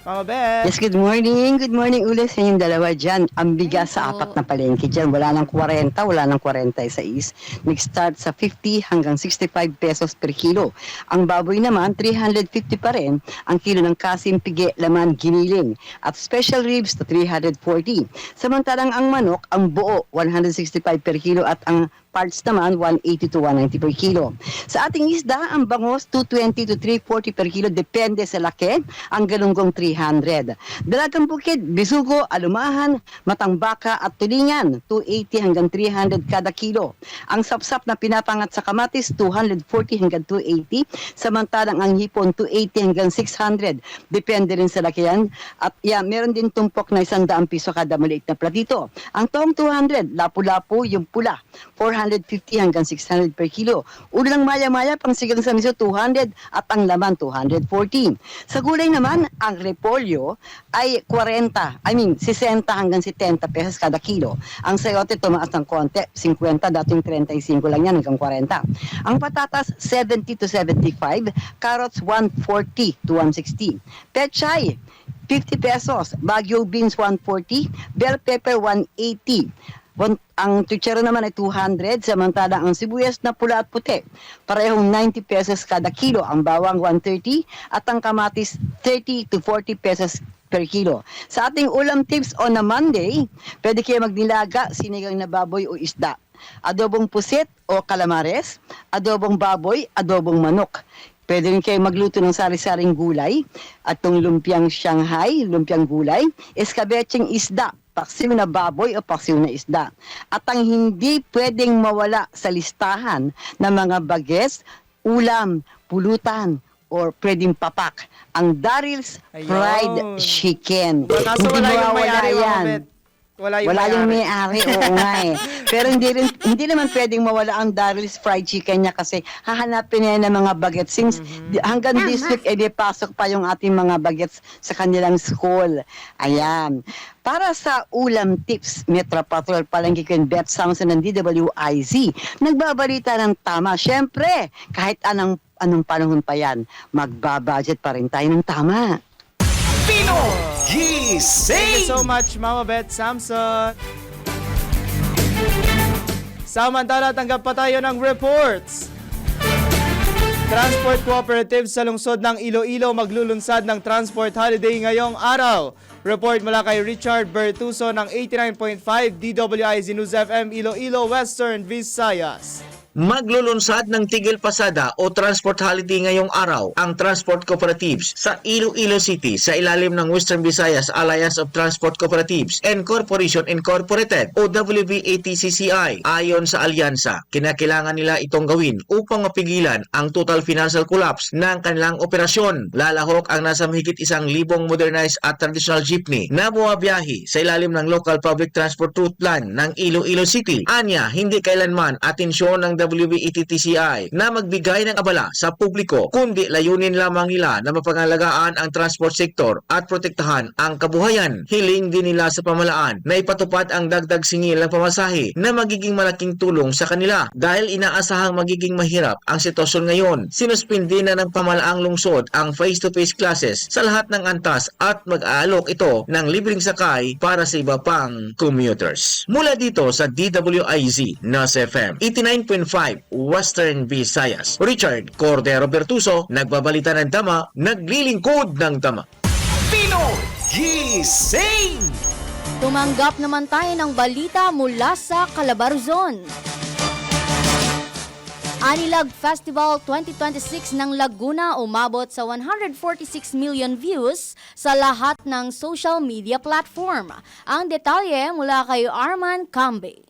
Mama Beth. Yes, good morning. Good morning ulit sa inyong dalawa dyan. Ang bigas sa Hello. 4 na palengke dyan. Wala nang 40, wala nang 46. Nag-start sa 50 hanggang 65 pesos per kilo. Ang baboy naman, 350 pa rin. Ang kilo ng kasim, pigi, laman, giniling. At special ribs to 340. Samantalang ang manok, ang buo, 165 per kilo at ang parts naman 180 to 190 per kilo. Sa ating isda, ang bangos 220 to 340 per kilo depende sa laki, ang galunggong 300. Dalagang bukid, bisugo, alumahan, matambaka at tulingan 280 hanggang 300 kada kilo. Ang sapsap na pinapangat sa kamatis 240 hanggang 280, samantalang ang hipon 280 hanggang 600. Depende rin sa laki yan. At meron din tumpok na 100 piso kada maliit na platito. Ang toong 200, lapu-lapu yung pula 450 hanggang 600 per kilo. Ulang maya-maya pang sigang sa miso 200 at ang laman 240. Sa gulay naman, ang repolyo ay 60 hanggang 70 pesos kada kilo. Ang sayote tumaas ng konti, 50, dating 35 lang yan hanggang 40. Ang patatas 70 to 75, carrots 140 to 160. Pechay 50 pesos, Baguio beans 140, bell pepper 180. Ang tutsero naman ay 200, samantala ang sibuyas na pula at puti, parehong 90 pesos kada kilo, ang bawang 130 at ang kamatis 30 to 40 pesos per kilo. Sa ating ulam tips on a Monday, pwede kayo magnilaga, sinigang na baboy o isda, adobong pusit o calamares, adobong baboy, adobong manok. Pwede rin kayo magluto ng sari-saring gulay, at itong lumpiang Shanghai, lumpiang gulay, eskabetseng isda, paksiw na baboy o paksiw na isda. At ang hindi pwedeng mawala sa listahan ng mga bagets, ulam, pulutan, or pwedeng papak, ang Daryl's Ayun. Fried Chicken. Kaso Hindi wala yung mawawala may-ari, Mama yan. Bet. Wala Wala yung may-ari, oo nga eh. Pero hindi naman pwedeng mawala ang Daryl's Fried Chicken niya kasi hahanapin niya ng mga bagets. Since hanggang this week, di pasok pa yung ating mga bagets sa kanilang school. Ayan. Para sa ulam tips, Metro Patrol, Palengke Queen Beth Samson ng DWIZ, nagbabalita ng tama. Siyempre, kahit anong panahon pa yan, magbabudget pa rin tayo ng tama. Thank you Gising! so much, Mama Beth Samson. Samantala, tanggap pa tayo ng reports. Transport Cooperative sa lungsod ng Iloilo maglulunsad ng transport holiday ngayong araw. Report mula kay Richard Bertuso ng 89.5 DWIZ News FM Iloilo Western Visayas. Maglulunsad ng Tigil Pasada o Transport Holiday ngayong araw ang Transport Cooperatives sa Iloilo City sa ilalim ng Western Visayas Alliance of Transport Cooperatives and Corporation Incorporated o WVATCCI. Ayon sa alyansa, kinakailangan nila itong gawin upang mapigilan ang total financial collapse ng kanilang operasyon. Lalahok ang nasa mahigit 1,000 modernized at traditional jeepney na bumabiyahe sa ilalim ng Local Public Transport Route Plan ng Iloilo City. Anya, hindi kailanman atensyon ng WVATCCI na magbigay ng abala sa publiko, kundi layunin lamang nila na mapangalagaan ang transport sector at protektahan ang kabuhayan. Hiling din nila sa pamalaan na ipatupad ang dagdag singil ng pamasahe na magiging malaking tulong sa kanila dahil inaasahang magiging mahirap ang sitwasyon ngayon. Sinuspindi na ng pamalaang lungsod ang face-to-face classes sa lahat ng antas at mag-aalok ito ng libreng sakay para sa iba pang commuters. Mula dito sa DWIZ Nas FM 89.5 Western Visayas, Richard Cordero Bertuso, nagbabalita ng tama, naglilingkod ng tama. Gising! Tumanggap naman tayo ng balita mula sa Calabarzon. Anilag Festival 2026 ng Laguna umabot sa 146 million views sa lahat ng social media platform. Ang detalye mula kay Arman Cambe.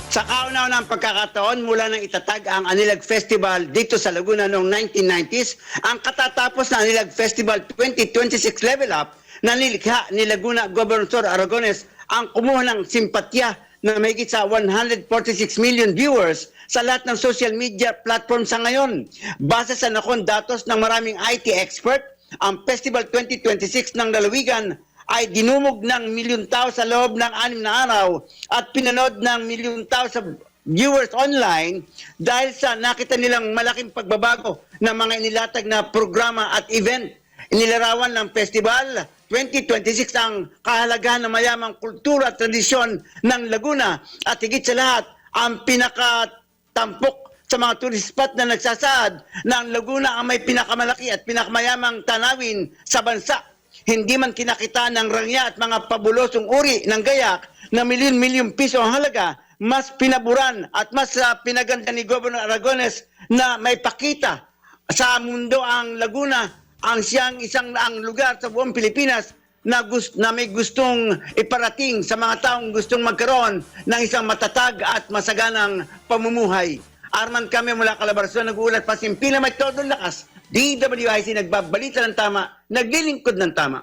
Sa kauna-unang pagkakataon mula nang itatag ang Anilag Festival dito sa Laguna noong 1990s, ang katatapos na Anilag Festival 2026 Level Up na nilikha ni Laguna Gobernador Aragones ang kumuha ng simpatya na mahigit sa 146 million viewers sa lahat ng social media platform sa ngayon. Base sa nakon datos ng maraming IT expert, ang Festival 2026 ng Lalawigan ay dinumog ng milyong tao sa loob ng 6 na araw at pinanood ng milyong tao sa viewers online dahil sa nakita nilang malaking pagbabago ng mga inilatag na programa at event. Inilarawan ng Festival 2026 ang kahalagahan ng mayamang kultura at tradisyon ng Laguna at higit sa lahat ang pinakatampok sa mga tourist spot na nagsasaad na ang Laguna ang may pinakamalaki at pinakamayamang tanawin sa bansa. Hindi man kinakita ng rangya at mga pabulosong uri ng gayak na milyon-milyong piso ang halaga, mas pinaburan at mas pinaganda ni Governor Aragones na may pakita sa mundo ang Laguna ang siyang ang lugar sa buong Pilipinas na may gustong iparating sa mga taong gustong magkaroon ng isang matatag at masaganang pamumuhay. Arman kami mula Calabarzon, nag-uulat pa simpila may todong lakas. DWIC nagbabalita ng tama, naglilingkod ng tama.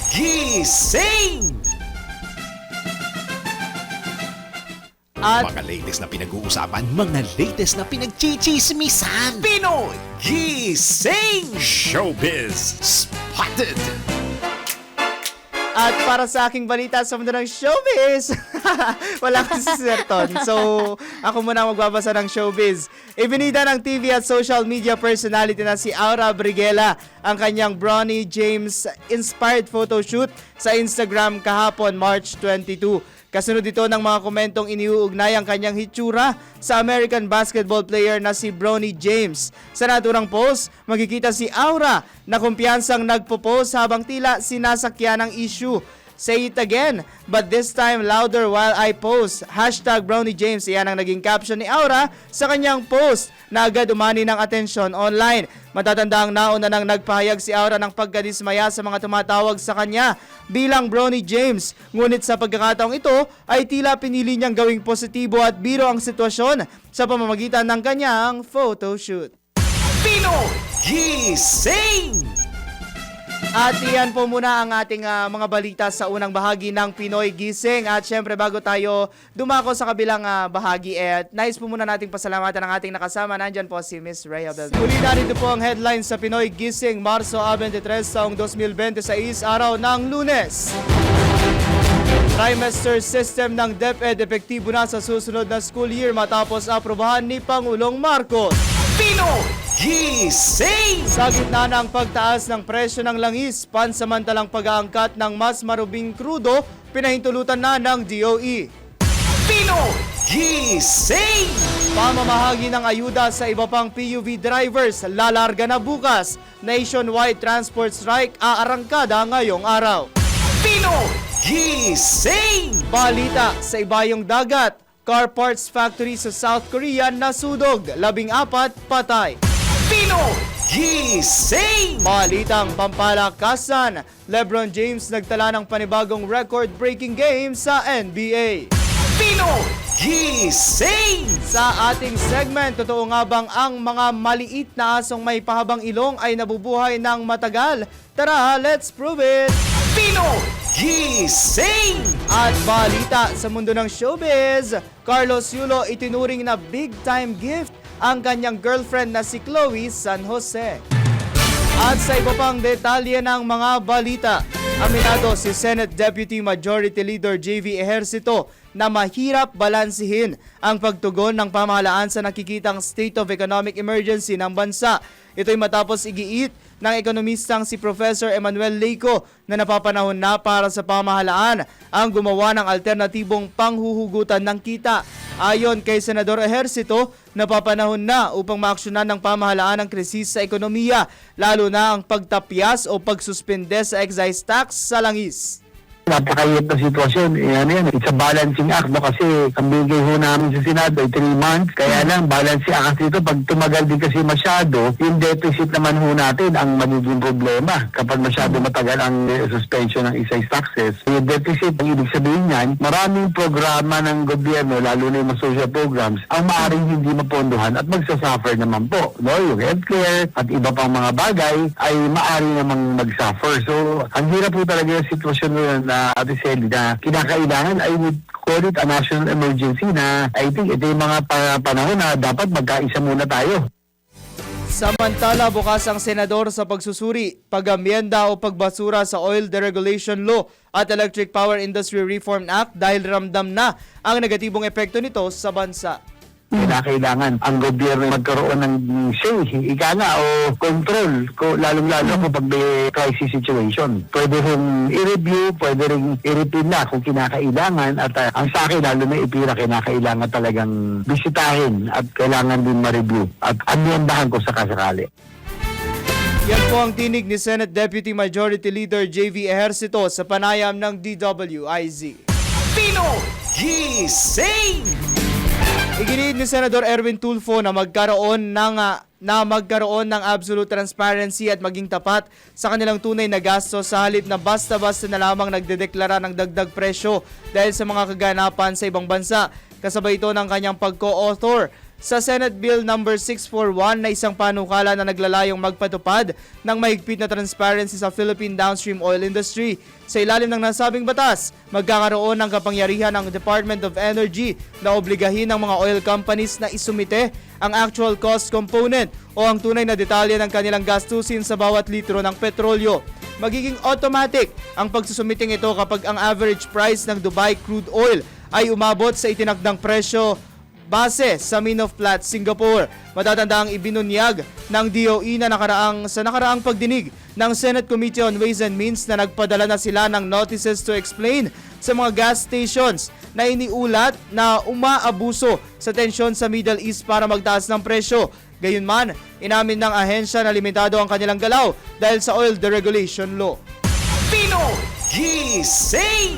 Gising! At Mga latest na pinag-uusapan, mga latest na pinagchichismisan. Pinoy Gising! Showbiz Spotted! At para sa aking balita sa mundo ng showbiz, wala kasi si Sir Ton. So, ako muna magbabasa ng showbiz. Ibinida ng TV at social media personality na si Aura Briguela ang kanyang Bronny James inspired photoshoot sa Instagram kahapon, March 22. Kasunod ito ng mga komentong iniuugnay ang kanyang hitsura sa American basketball player na si Bronny James. Sa naturang post, makikita si Aura na kumpiyansang nagpo-post habang tila sinasakyan ng issue. Say it again, but this time louder while I post. Hashtag Bronny James. Iyan ang naging caption ni Aura sa kanyang post na agad umani ng atensyon online. Matatandang nauna nang nagpahayag si Aura ng pagkadismaya sa mga tumatawag sa kanya bilang Bronny James. Ngunit sa pagkakataong ito ay tila pinili niyang gawing positibo at biro ang sitwasyon sa pamamagitan ng kanyang photoshoot. Pinoy Gising! At iyan po muna ang ating mga balita sa unang bahagi ng Pinoy Gising. At syempre bago tayo dumako sa kabilang bahagi, nais po muna nating pasalamatan ang ating nakasama. Nandyan po si Miss Rhea Bel. Muli narito po ang headlines sa Pinoy Gising, Marso 23 taong 2026, araw ng Lunes. Trimester system ng DepEd epektibo na sa susunod na school year matapos aprobahan ni Pangulong Marcos. Pinoy Gising! Sa gitna ng pagtaas ng presyo ng langis, pansamantalang pag-aangkat ng mas marubing krudo, pinahintulutan na ng DOE. Pinoy Gising! Pamamahagi ng ayuda sa iba pang PUV drivers, lalarga na bukas. Nationwide transport strike aarangkada ngayong araw. Pinoy Gising! Balita sa ibayong dagat, car parts factory sa South Korea nasudog, 14 patay. Pinoy Gising! Balitang pampalakasan, LeBron James nagtala ng panibagong record-breaking game sa NBA. Pinoy Gising! Sa ating segment, totoo nga bang ang mga maliit na asong may pahabang ilong ay nabubuhay ng matagal? Tara, let's prove it! Pinoy Gising! At balita sa mundo ng showbiz, Carlos Yulo itinuring na big-time gift ang kanyang girlfriend na si Chloe San Jose. At sa iba pang detalye ng mga balita, aminado si Senate Deputy Majority Leader JV Ejercito na mahirap balansihin ang pagtugon ng pamahalaan sa nakikitang state of economic emergency ng bansa. Ito'y matapos igiit ng ekonomistang si Professor Emmanuel Leyco na napapanahon na para sa pamahalaan ang gumawa ng alternatibong panghuhugutan ng kita. Ayon kay Senador Ejercito, napapanahon na upang maaksyonan ng pamahalaan ang krisis sa ekonomiya, lalo na ang pagtapyas o pagsuspende sa excise tax sa langis. Napakahirap na sitwasyon. It's a balancing act, no? Kasi ang bigay ho namin sa Senado ay 3 months. Kaya lang, balancing act dito, pag tumagal din kasi masyado, yung deficit naman ho natin ang magiging problema. Kapag masyado matagal ang suspension ng excise taxes, yung deficit, ang ibig sabihin yan, maraming programa ng gobyerno, lalo na yung mga social programs, ang maaaring hindi mapondohan at magsasuffer naman po. No? Yung healthcare at iba pang mga bagay ay maaari namang magsuffer. So, ang hirap po talaga yung sitwasyon na Ate Sally, na kinakailangan, I would call it a national emergency na I think ito yung mga panahon na dapat magkaisa muna tayo. Samantala, bukas ang senador sa pagsusuri, pag-amyenda o pagbasura sa Oil Deregulation Law at Electric Power Industry Reform Act dahil ramdam na ang negatibong epekto nito sa bansa. Kailangan ang gobyerno magkaroon ng say, ika nga, o control, lalong-lalo kapag may crisis situation. Pwede rin i-review, pwede rin i-repeal na kung kinakailangan, at ang sa akin, lalo na ipira, kinakailangan talagang bisitahin at kailangan din ma-review at amyendahan ko sa kasakali. Yan po ang tinig ni Senate Deputy Majority Leader JV Ejercito sa panayam ng DWIZ. Pinoy Gising! Iginiit ni Senador Erwin Tulfo na magkaroon ng absolute transparency at maging tapat sa kanilang tunay na gasto sa halip na basta-basta na lamang nagdedeklara ng dagdag presyo dahil sa mga kaganapan sa ibang bansa. Kasabay ito ng kanyang pag-co-author sa Senate Bill No. 641 na isang panukala na naglalayong magpatupad ng mahigpit na transparency sa Philippine downstream oil industry. Sa ilalim ng nasabing batas, magkakaroon ng kapangyarihan ng Department of Energy na obligahin ng mga oil companies na isumite ang actual cost component o ang tunay na detalye ng kanilang gastusin sa bawat litro ng petrolyo. Magiging automatic ang pagsusumiting ito kapag ang average price ng Dubai crude oil ay umabot sa itinakdang presyo base sa Min of Platte, Singapore. Matatanda ang ibinunyag ng DOE na sa nakaraang pagdinig ng Senate Committee on Ways and Means na nagpadala na sila ng notices to explain sa mga gas stations na iniulat na umaabuso sa tensyon sa Middle East para magtaas ng presyo. Gayunman, inamin ng ahensya na limitado ang kanilang galaw dahil sa oil deregulation law. Pinoy Gising!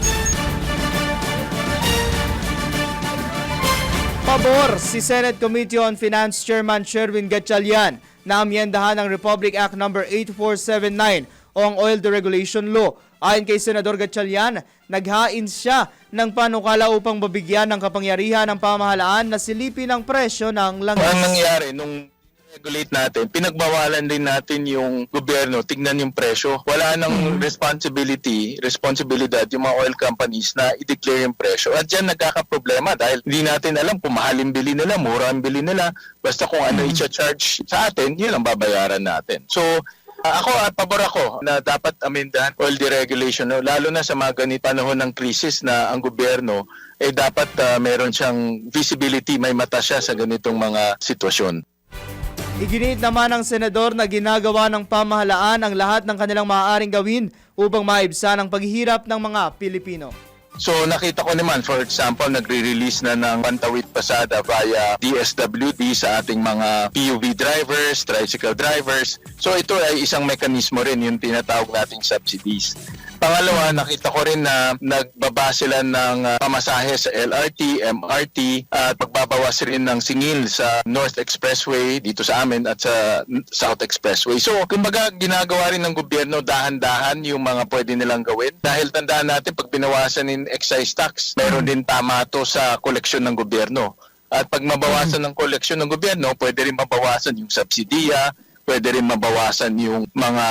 Pabor si Senate Committee on Finance Chairman Sherwin Gatchalian na amyendahan ng Republic Act No. 8479 o ang Oil Deregulation Law. Ayon kay Senador Gatchalian, naghain siya ng panukala upang mabigyan ng kapangyarihan ng pamahalaan na silipin ang presyo ng langis. Ang nangyari nung regulate natin, pinagbawalan din natin yung gobyerno, tignan yung presyo. Wala nang responsibilidad yung mga oil companies na i-declare yung presyo. At dyan nagkakaproblema dahil hindi natin alam kung mahalin bili nila, mura ang bili nila. Basta kung ano i-charge sa atin, yun ang babayaran natin. So, pabor ako na dapat amendahan oil deregulation, no? Lalo na sa mga ganit panahon ng krisis na ang gobyerno dapat meron siyang visibility, may mata siya sa ganitong mga sitwasyon. Iginiit naman ng senador na ginagawa ng pamahalaan ang lahat ng kanilang maaaring gawin upang maibsan ang paghihirap ng mga Pilipino. So nakita ko naman, for example, nagre-release na ng Pantawid Pasada via DSWD sa ating mga PUV drivers, tricycle drivers. So ito ay isang mekanismo rin, yung tinatawag nating subsidies. Pangalawa, nakita ko rin na nagbaba sila ng pamasahe sa LRT, MRT at pagbabawas rin ng singil sa North Expressway dito sa amin at sa South Expressway. So, kumbaga ginagawa rin ng gobyerno dahan-dahan yung mga pwede nilang gawin. Dahil tandaan natin, pag binawasan ng excise tax, meron din tama to sa koleksyon ng gobyerno. At pag mabawasan ng koleksyon ng gobyerno, pwede rin mabawasan yung subsidiya, pwede rin mabawasan yung mga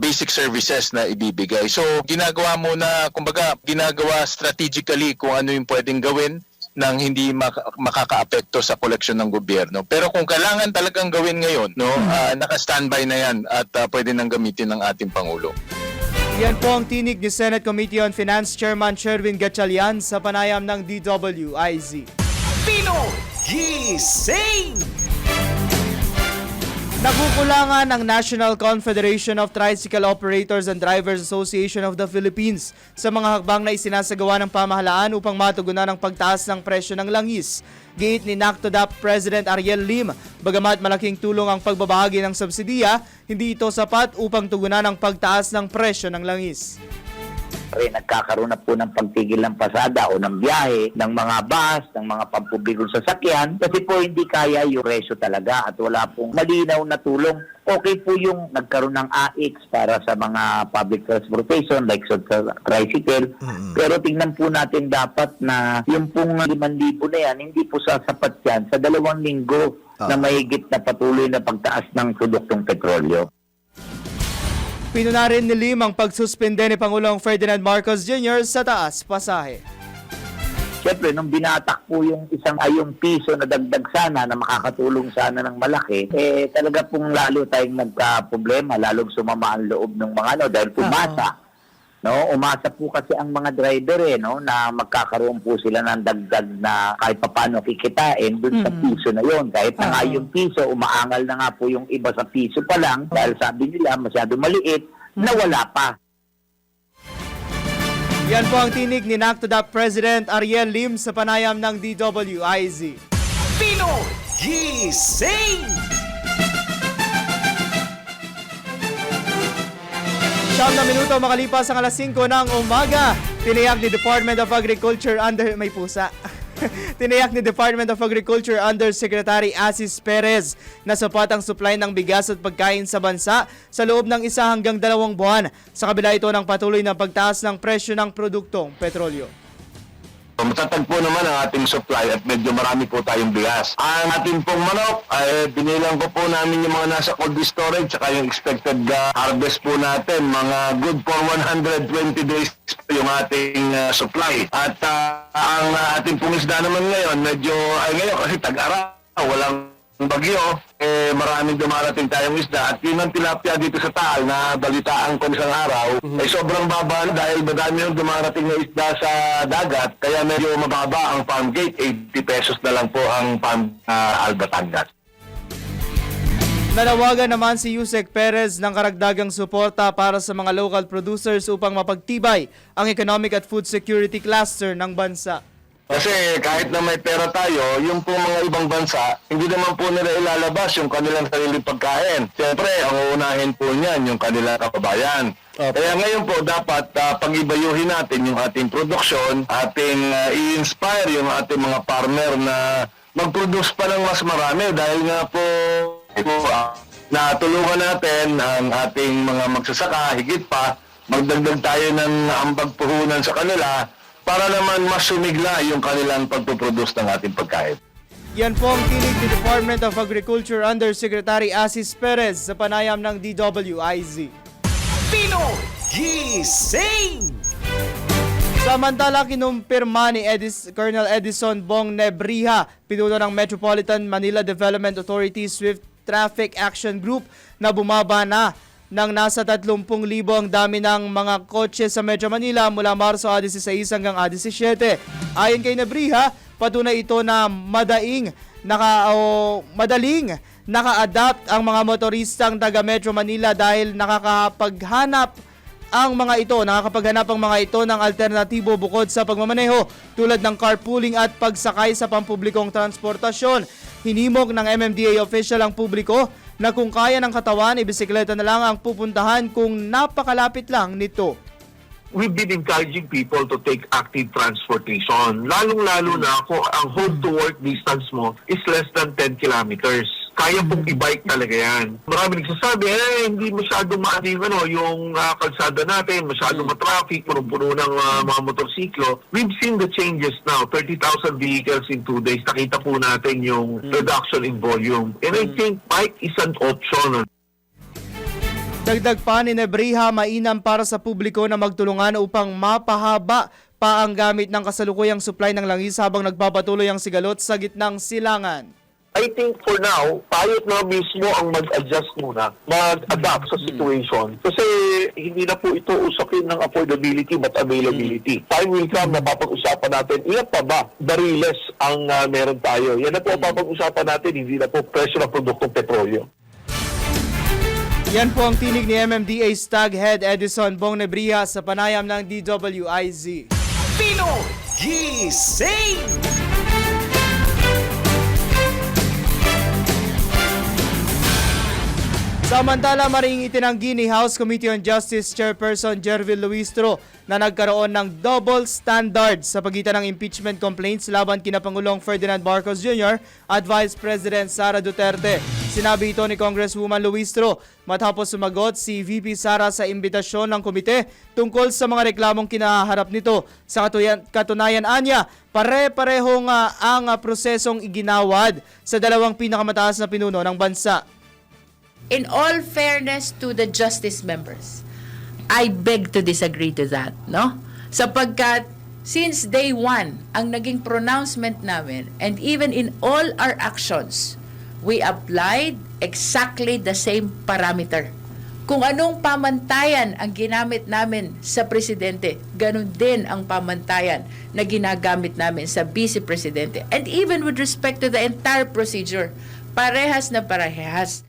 basic services na ibibigay. So, ginagawa muna, kumbaga, ginagawa strategically kung ano yung pwedeng gawin nang hindi makaka-apekto sa koleksyon ng gobyerno. Pero kung kailangan talagang gawin ngayon, naka-standby na yan at pwede nang gamitin ng ating Pangulo. Yan po ang tinig ni Senate Committee on Finance Chairman Sherwin Gatchalian sa panayam ng DWIZ. Pinoy Gising! Nakukulangan ng National Confederation of Tricycle Operators and Drivers Association of the Philippines sa mga hakbang na isinasagawa ng pamahalaan upang matugunan ang pagtaas ng presyo ng langis. Giit ni NACTODAP President Ariel Lim, bagamat malaking tulong ang pagbabahagi ng subsidiya, hindi ito sapat upang tugunan ang pagtaas ng presyo ng langis. Nagkakaroon na po ng pagtigil ng pasada o ng biyahe ng mga bus, ng mga pampublikong sasakyan kasi po hindi kaya yung resyo talaga at wala pong malinaw na tulong. Okay po yung nagkaroon ng AX para sa mga public transportation like sa tricycle. Pero tingnan po natin dapat na yung pong 5,000 na yan, hindi po sasapat yan sa 2 linggo na mahigit na patuloy na pagtaas ng produktong petrolyo. Pinuna rin ni Lim ang pagsuspende ni Pangulong Ferdinand Marcos Jr. sa taas pasahe. Siyempre, nung binatak po yung yung piso na dagdag sana na makakatulong sana ng malaki, talaga pong lalo tayong nagka-problema, lalong sumama ang loob ng mga dahil umasa. No, umasa po kasi ang mga driver na magkakaroon po sila ng dagdag na kahit paano kikitain dun sa piso na yon. Kahit na nga yung piso, umaangal na nga po yung iba sa piso pa lang dahil sabi nila masyado maliit na wala pa. Yan po ang tinig ni NACTODAP President Ariel Lim sa panayam ng DWIZ. Pinoy Gising! Siyam na minuto makalipas ang alas 5 ng umaga. Tiniyak ni Department of Agriculture Tiniyak ni Department of Agriculture Undersecretary Asis Perez na sapat ang supply ng bigas at pagkain sa bansa sa loob ng 1 hanggang 2 buwan. Sa kabila ito ng patuloy na pagtaas ng presyo ng produktong petrolyo. Matatagpo naman ang ating supply at medyo marami po tayong bigas. Ang ating pong manok, ay binilang ko po namin yung mga nasa cold storage saka yung expected harvest po natin. Mga good for 120 days yung ating supply. At ang ating pong isda naman ngayon, ngayon kasi tag-araw, walang bagyo, maraming dumarating tayong isda at yun ang tilapia dito sa Taal na balitaan ko isang araw ay sobrang baba dahil madami yung dumarating na isda sa dagat kaya medyo mababa ang farm gate, 80 pesos na lang po ang farm Albatangas. Nanawagan naman si Yusek Perez ng karagdagang suporta para sa mga local producers upang mapagtibay ang economic at food security cluster ng bansa. Kasi kahit na may pera tayo, yung po mga ibang bansa, hindi naman po nila ilalabas yung kanilang sariling pagkain. Siyempre, ang uunahin po niyan, yung kanilang kababayan. Kaya ngayon po, dapat pag-ibayuhin natin yung ating produksyon, ating i-inspire yung ating mga farmer na mag-produce pa ng mas marami dahil nga po natulungan natin ang ating mga magsasaka, higit pa, magdagdag tayo ng ambag puhunan sa kanila para naman mas sumigla yung kanilang pagpuproduce ng ating pagkain. Yan po ang tinig ni Department of Agriculture Undersecretary Asis Perez sa panayam ng DWIZ. Pinoy Gising! Samantala, kinumpirma ni Colonel Edison Bong Nebriha, pinuno ng Metropolitan Manila Development Authority Swift Traffic Action Group na bumaba na ng nasa 30,000 ang dami ng mga kotse sa Metro Manila mula Marso 16 hanggang 17. Ayon kay Nebriha, patunay ito na madaling naka-adapt ang mga motoristang taga Metro Manila dahil nakakapaghanap ang mga ito ng alternatibo bukod sa pagmamaneho tulad ng carpooling at pagsakay sa pampublikong transportasyon. Hinimok ng MMDA official ang publiko na kung kaya ng katawan, ibisikleta na lang ang pupuntahan kung napakalapit lang nito. We've been encouraging people to take active transportation. Lalong-lalo na kung ang home to work distance mo is less than 10 kilometers. Kaya pong i-bike talaga yan. Marami nagsasabi, hindi masyadong yung kalsada natin, masyadong matraffic, punong-puno ng mga motorsiklo. We've seen the changes now, 30,000 vehicles in 2 days. Nakita po natin yung reduction in volume. And I think bike is an option. Dagdag pa ni Nebriha, mainam para sa publiko na magtulungan upang mapahaba pa ang gamit ng kasalukuyang supply ng langis habang nagpapatuloy ang sigalot sa gitnang silangan. I think for now, tayo na mismo ang mag-adjust muna, mag-adapt sa situation. Kasi hindi na po ito usapin ng affordability but availability. Time will come na papag-usapan natin, ilan pa ba bariles ang meron tayo? Yan na po papag-usapan natin, hindi na po presyo ng produktong petrolyo. Yan po ang tinig ni MMDA Stag Head Edison Bong Nebriha sa panayam ng DWIZ. Pinoy Gising! Samantala, maring itinanggi ni House Committee on Justice Chairperson Jervil Luistro na nagkaroon ng double standard sa pagitan ng impeachment complaints laban kina Pangulong Ferdinand Marcos Jr. at Vice President Sara Duterte. Sinabi ito ni Congresswoman Luistro matapos sumagot si VP Sara sa imbitasyon ng komite tungkol sa mga reklamong kinaharap nito. Sa katunayan anya, pare-parehong ang prosesong iginawad sa dalawang pinakamataas na pinuno ng bansa. In all fairness to the justice members, I beg to disagree to that, no? Sapagkat since day one, ang naging pronouncement namin, and even in all our actions, we applied exactly the same parameter. Kung anong pamantayan ang ginamit namin sa presidente, ganun din ang pamantayan na ginagamit namin sa vice presidente. And even with respect to the entire procedure, parehas na parehas.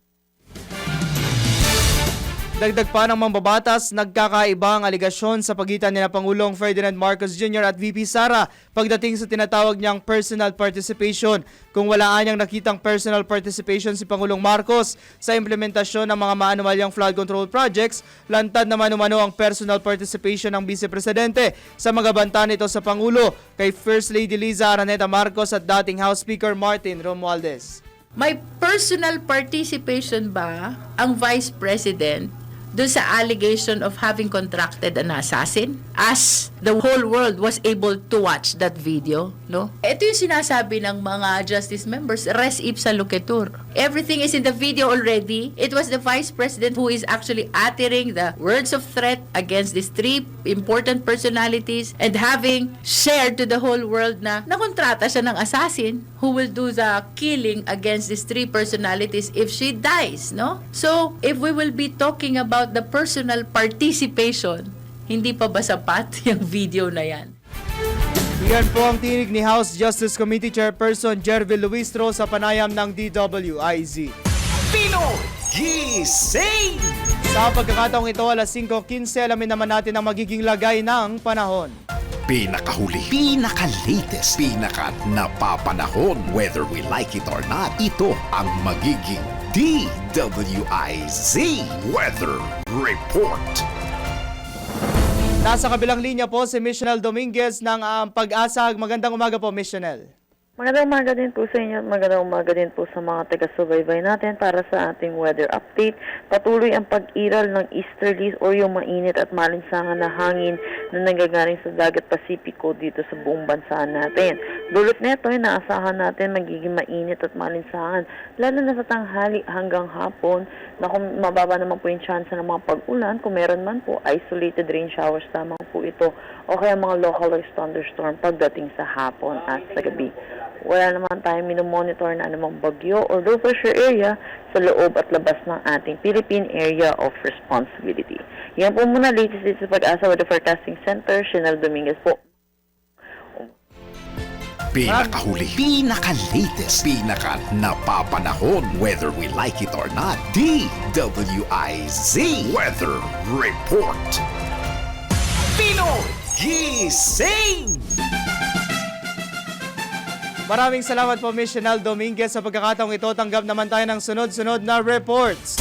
Dagdag pa ng mambabatas, nagkakaiba ang aligasyon sa pagitan ni Pangulong Ferdinand Marcos Jr. at VP Sara pagdating sa tinatawag niyang personal participation. Kung wala niyang nakitang personal participation si Pangulong Marcos sa implementasyon ng mga maanumalyang flood control projects, lantad naman umano ang personal participation ng Vice Presidente sa mga banta nito sa Pangulo kay First Lady Liza Araneta Marcos at dating House Speaker Martin Romualdez. May personal participation ba ang Vice President doon sa allegation of having contracted an assassin as the whole world was able to watch that video, no? Ito yung sinasabi ng mga justice members, res ipsa loquitur. Everything is in the video already. It was the Vice President who is actually uttering the words of threat against these three important personalities and having shared to the whole world na nakontrata siya ng assassin. who will do the killing against these three personalities if she dies, no? So, if we will be talking about the personal participation, hindi pa ba sapat yung video na yan? Yan po ang tinig ni House Justice Committee Chairperson Jervil Luistro sa panayam ng DWIZ. Pinoy Gising! Sa pagkakataong ito, alas 5:15, alamin naman natin ang magiging lagay ng panahon. Pinakahuli, pinaka-latest, pinaka-napapanahon. Whether we like it or not, ito ang magiging DWIZ Weather Report. Nasa kabilang linya po si Missionel Dominguez ng Pag-asa. Magandang umaga po, Missionel. Magandang umaga din po sa inyo at magandang umaga din po sa mga taga-subaybay natin para sa ating weather update. Patuloy ang pag-iral ng easterlies o yung mainit at malinsangan na hangin na nanggagaling sa dagat Pasipiko dito sa buong bansa natin. Dulot nito ay naasahan natin magiging mainit at malinsangan lalo na sa tanghali hanggang hapon na kung mababa naman po yung chance ng mga pag-ulan, kung meron man po isolated rain showers lamang po ito o kaya mga localized thunderstorm pagdating sa hapon at sa gabi. Wala naman tayong minomonitor na anumang bagyo or low pressure area sa loob at labas ng ating Philippine Area of Responsibility. Yan po muna latest dito sa Pag-asa Weather Forecasting Center, Shinel Dominguez po. Pinakahuli, pinaka-latest, pinaka-napapanahon. Whether we like it or not, DWIZ Weather Report. Pinoy Gising! Maraming salamat po, Missionel Dominguez. Sa pagkakataong ito, tanggap naman tayo ng sunod-sunod na reports.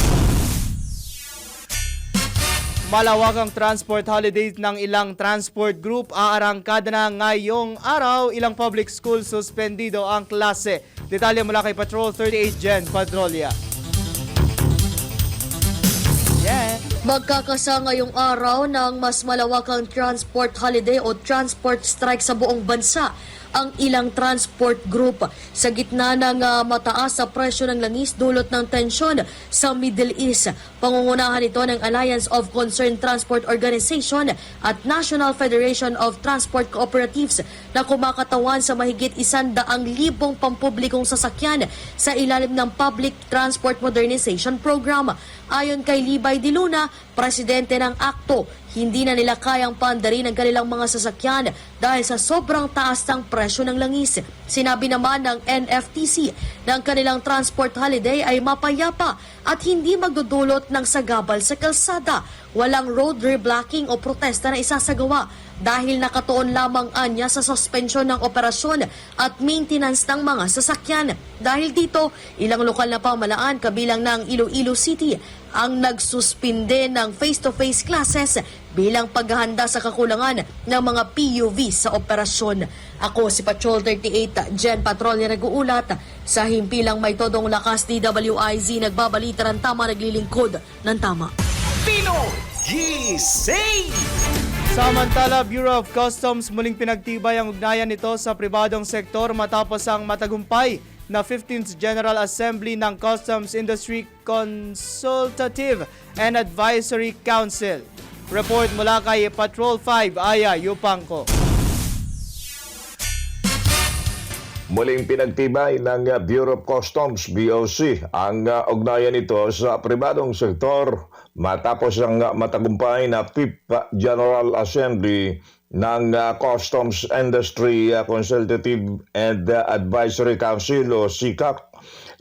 Malawakang transport holidays ng ilang transport group aarangkada na ngayong araw. Ilang public schools suspendido ang klase. Detalye mula kay Patrol 38 Jen Padrolia. Magkakasa ngayong araw ng mas malawakang transport holiday o transport strike sa buong bansa ang ilang transport group sa gitna ng mataas sa presyo ng langis dulot ng tensyon sa Middle East. Pangungunahan ito ng Alliance of Concerned Transport Organization at National Federation of Transport Cooperatives na kumakatawan sa mahigit 100,000 pampublikong sasakyan sa ilalim ng Public Transport Modernization Program. Ayon kay Libay Di Luna, presidente ng ACTO, hindi na nila kayang paandarin ang kanilang mga sasakyan dahil sa sobrang taas ng presyo ng langis. Sinabi naman ng NFTC na ang kanilang transport holiday ay mapayapa at hindi magdudulot ng sagabal sa kalsada. Walang road reblocking o protesta na isasagawa dahil nakatuon lamang anya sa suspensyon ng operasyon at maintenance ng mga sasakyan. Dahil dito, ilang lokal na pamalaan kabilang ng Iloilo City ang nagsuspinde ng face-to-face classes bilang paghahanda sa kakulangan ng mga PUV sa operasyon. Ako si Patrol 38 Jen Patrolya nag-uulat sa himpilang may todong lakas DWIZ nagbabalita ng tama, naglilingkod ng tama. Pinoy Gising! Samantala, Bureau of Customs muling pinagtibay ang ugnayan nito sa pribadong sektor matapos ang matagumpay na 15th General Assembly ng Customs Industry Consultative and Advisory Council. Report mula kay Patrol 5, Aya Yupangko. Muling pinagtibay ng Bureau of Customs, BOC, ang ugnayan nito sa pribadong sektor matapos ang matagumpay na 5th General Assembly ng Customs Industry Consultative and Advisory Council o SICAC.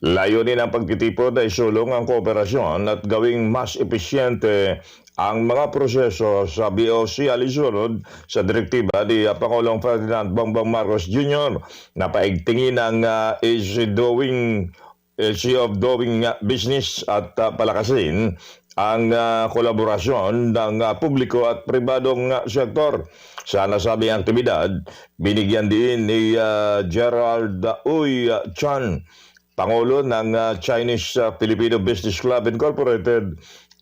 Layunin ang pagtitipon ay sulong ang kooperasyon at gawing mas epesyente ang mga proseso sa BOC alisunod sa direktiba ni Pangulong Ferdinand Bongbong Marcos Jr. na paigtingin ang ease of doing business at palakasin ang kolaborasyon ng publiko at pribadong sektor. Sa nasabing aktibidad, binigyan din ni Gerald Uy Chan, Pangulo ng Chinese Filipino Business Club Incorporated,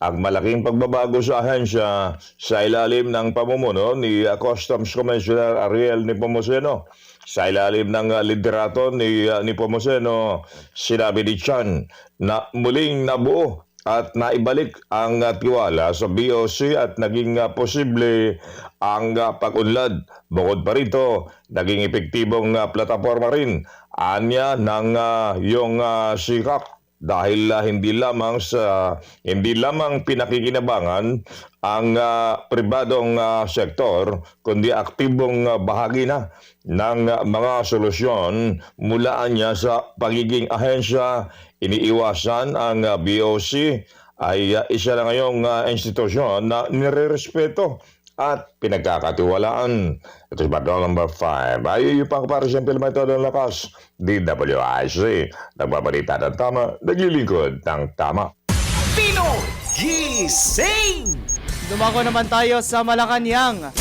ang malaking pagbabago sa ahensya sa ilalim ng pamumuno ni Customs Commissioner Ariel Nepomuceno. Sa ilalim ng liderato ni Nepomuceno, sinabi ni Chan na muling nabuo at naibalik ang tiwala sa BOC at naging posible ang pag-unlad. Bukod pa rito, naging epektibong plataforma rin anya ng yung sikap dahil hindi lamang pinakikinabangan ang pribadong sektor kundi aktibong bahagi na ng mga solusyon mula anya sa pagiging ahensya. Iniiwasan ang BOC ay isa na ngayong institusyon na nirerespeto at pinagkakatiwalaan. Ito si Battle number 5. Ay yung pangkaparisyon pilmay todo ng lakas. DWIC. Nagbabalita ng tama, naglilingkod ng tama. Pinoy Gising! Dumako naman tayo sa Malacanang.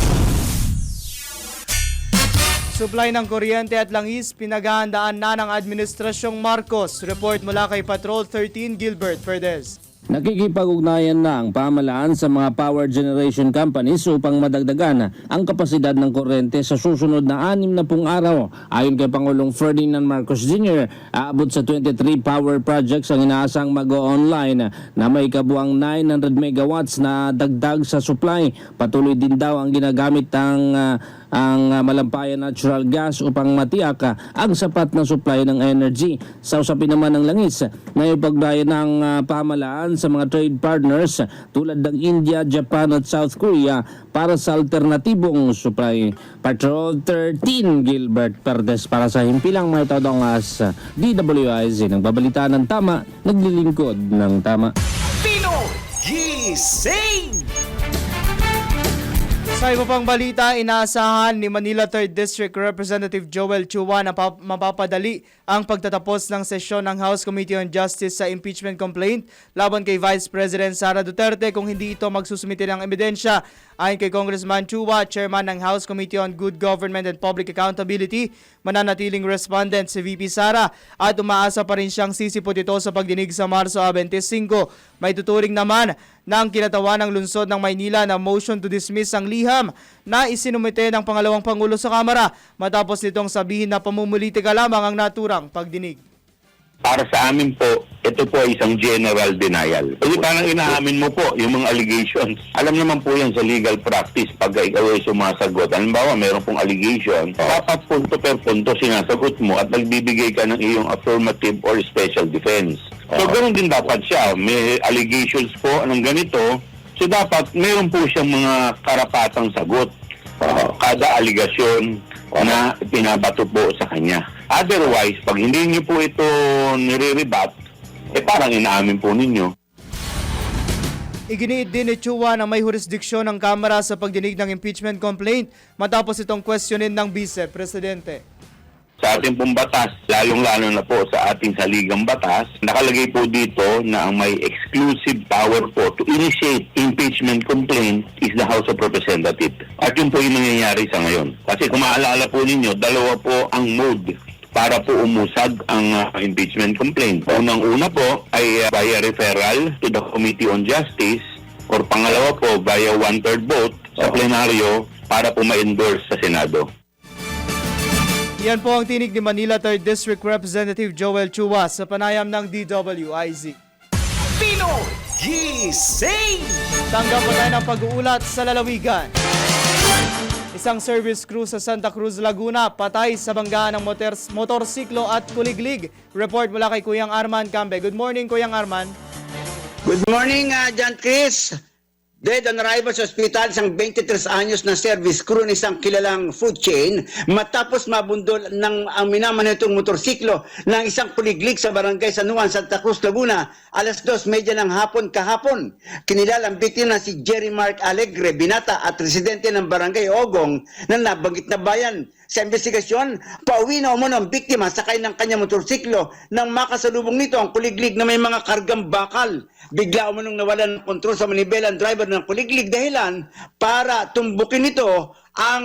Supply ng kuryente at langis pinaghahandaan na ng Administrasyong Marcos. Report mula kay Patrol 13 Gilbert Ferdez. Nakikipag-ugnayan na ang pamahalaan sa mga power generation companies upang madagdagan ang kapasidad ng kuryente sa susunod na 60 araw. Ayon kay Pangulong Ferdinand Marcos Jr., aabot sa 23 power projects ang inaasang mag-o-online na may kabuang 900 megawatts na dagdag sa supply. Patuloy din daw ang ginagamit ang Malampayan Natural Gas upang matiyak ang sapat na supply ng energy. Sa usapin naman ng langis, na ipagdayan ng pamahalaan sa mga trade partners tulad ng India, Japan at South Korea para sa alternatibong supply. Patrol 13 Gilbert Perdes para sa himpilang may todongas DWIZ. Nagbabalita ng tama, naglilingkod ng tama. Pinoy Gising! Sa iba pang balita, inaasahan ni Manila 3rd District Representative Joel Chua na mapapadali ang pagtatapos ng sesyon ng House Committee on Justice sa impeachment complaint laban kay Vice President Sara Duterte kung hindi ito magsusumite ng ebidensya. Ayon kay Congressman Chua, chairman ng House Committee on Good Government and Public Accountability, mananatiling respondent si VP Sara at umaasa pa rin siyang sisipot ito sa pagdinig sa Marso 25. May tuturing naman ng kinatawan ng lungsod ng Maynila na motion to dismiss ang liham na isinumite ng pangalawang Pangulo sa Kamara matapos nitong sabihin na pamumulitika lamang ang naturang pagdinig. Para sa amin po, ito po ay isang general denial. Kasi parang inaamin mo po yung mga allegations. Alam naman po yan sa legal practice pag ikaw ay sumasagot. Halimbawa, mayroon pong allegation, dapat punto per punto sinasagot mo at nagbibigay ka ng iyong affirmative or special defense. So, ganoon din dapat siya. May allegations po ng ganito. So, dapat mayroon po siyang mga karapatang sagot. Kada allegation na pinabato po sa kanya. Otherwise, pag hindi niyo po ito nire-rebut, parang inaamin po ninyo. Iginiit din ni Chua na may jurisdiksyon ng Kamara sa pagdinig ng impeachment complaint matapos itong questionin ng Vice Presidente. Sa ating pong batas, lalong-lalo na po sa ating saligang batas, nakalagay po dito na ang may exclusive power po to initiate impeachment complaint is the House of Representatives. At yun po yung nangyayari sa ngayon. Kasi kung maalala po ninyo, dalawa po ang mode para po umusad ang impeachment complaint. Unang-una po ay via referral to the Committee on Justice or pangalawa po via 1/3 vote sa plenaryo para po ma-endorse sa Senado. Yan po ang tinig ni Manila 3rd District Representative Joel Chua sa panayam ng DWIZ. Pinoy Gising! Tanggap po tayo ng pag-uulat sa lalawigan. Isang service crew sa Santa Cruz, Laguna, patay sa banggaan ng motorsiklo at kuliglig. Report mula kay Kuyang Arman Cambe. Good morning, Kuyang Arman. Good morning, John Chris. Dead on arrival sa ospital isang 23 anyos na service crew ng isang kilalang food chain matapos mabundol ng ang minaman nitong motorsiklo ng isang kuliglig sa barangay San Juan, Santa Cruz, Laguna, alas 2:30 ng hapon kahapon. Kinilala ang biktima si Jerry Mark Alegre, binata at residente ng barangay Ogong na nabanggit na bayan. Sa investigasyon, pauwi na umano ang biktima sakay ng kanyang motorsiklo nang makasalubong nito ang kuliglig na may mga kargang bakal. Bigla umanong nawalan ng kontrol sa manibela ang driver ng kuliglig dahilan para tumbukin nito ang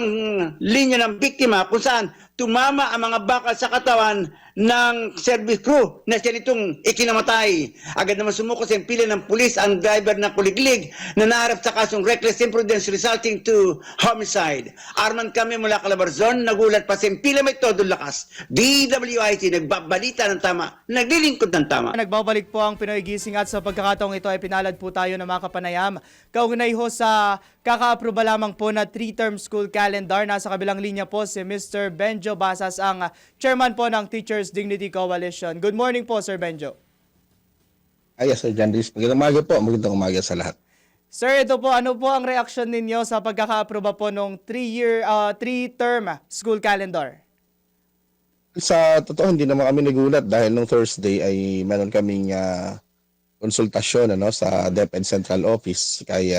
linya ng biktima kung saan tumama ang mga bakal sa katawan ng service crew na siya nitong ikinamatay. Agad naman sumuko sa impila ng pulis ang driver ng kuliglig na naharap sa kasong reckless imprudence resulting to homicide. Arman kami mula Calabarzon, nagulat pa sa impila may todo lakas. DWIC, nagbabalita ng tama, naglilingkod ng tama. Nagbabalik po ang Pinoy Gising at sa pagkakataong ito ay pinalad po tayo na mga kapanayam. Kaugnay ho sa kaka-aproba lamang po na 3-term school calendar. Nasa kabilang linya po si Mr. Benjo Benjo Basas, ang chairman po ng Teachers Dignity Coalition. Good morning po, Sir Benjo. Yes, Sir John Reese. Magandang umaga po. Magandang umaga sa lahat. Sir, ito po, ano po ang reaksyon ninyo sa pagkaka-aproba po ng 3-term school calendar? Sa totoo, hindi naman kami nagulat dahil nung Thursday ay meron kaming konsultasyon sa DepEd Central Office kay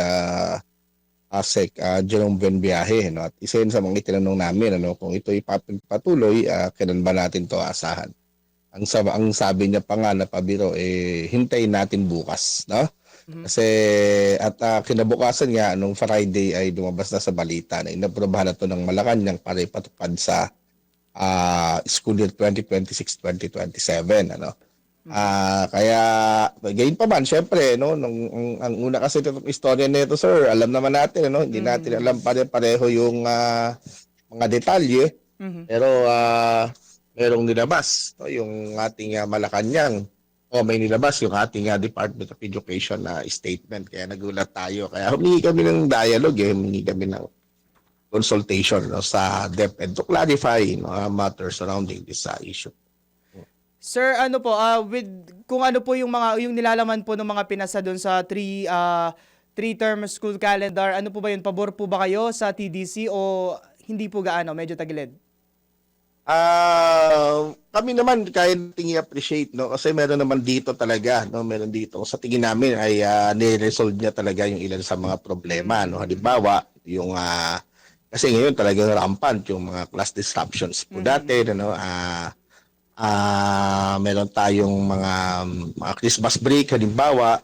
ASEC Jerome Buenviaje. At isa yun sa mga itinanong namin kung ito ipapatuloy, kailan ba natin to asahan? Ang sabi niya pa nga na pabiro, hintayin natin bukas. No? Kasi at kinabukasan nga nung Friday ay lumabas na sa balita na inaprobahan na ito ng Malacanang para ipatupad sa school year 2026-2027. Kaya gayon pa man, syempre, ang una kasi itong istorya nito, sir, alam naman natin, hindi natin alam pare-pareho yung mga detalye, pero merong nilabas yung ating Malacanang. May nilabas yung ating Department of Education na statement. Kaya nagulat tayo. Kaya humingi kami ng dialogue, humingi kami ng consultation sa DepEd to clarify matters surrounding this issue. Sir, ano po, kung ano po yung nilalaman po ng mga pinasa doon sa 3-term school calendar, ano po ba yun? Pabor po ba kayo sa TDC o hindi po gaano? Medyo tagilid? Kami naman kaya i-appreciate kasi meron naman dito talaga, meron dito sa tingin namin ay ni-resolve niya talaga yung ilan sa mga problema, halimbawa yung kasi ngayon talagang rampant yung mga class disruptions po dati, meron tayong mga Christmas break halimbawa,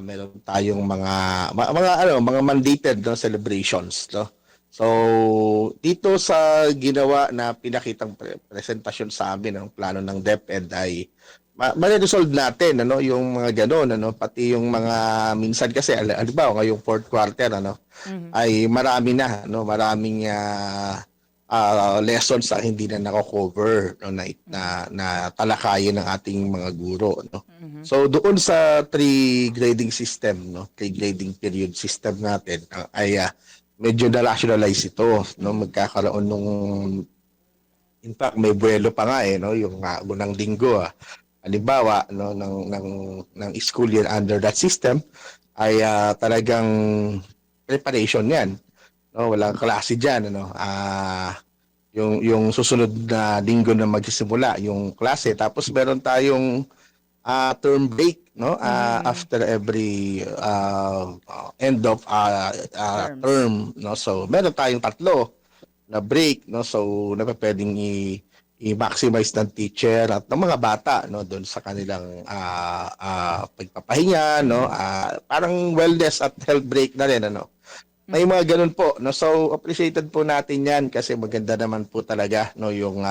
meron tayong mga mandated celebrations, So, dito sa ginawa na pinakitang presentasyon sa amin ng plano ng DepEd ay ma-resolve natin yung mga gano'n, pati yung mga minsan kasi halimbawa ngayong fourth quarter ay marami na maraming lessons na hindi na nako-cover na talakayin ng ating mga guro. So doon sa 3 grading system, 3 grading period system natin ay medyo na-rationalize ito, magkakaroon nung in fact may buwelo pa nga yung unang linggo halimbawa ng school year under that system ay talagang preparation yan, walang klase diyan yung susunod na linggo na magsisimula yung klase, tapos meron tayong term break after every end of term, so meron tayong 3 na break, so na pwedeng i-maximize ng teacher at ng mga bata doon sa kanilang pagpapahinga, parang wellness at health break na rin may mga ganun po, so appreciated po natin yan kasi maganda naman po talaga yung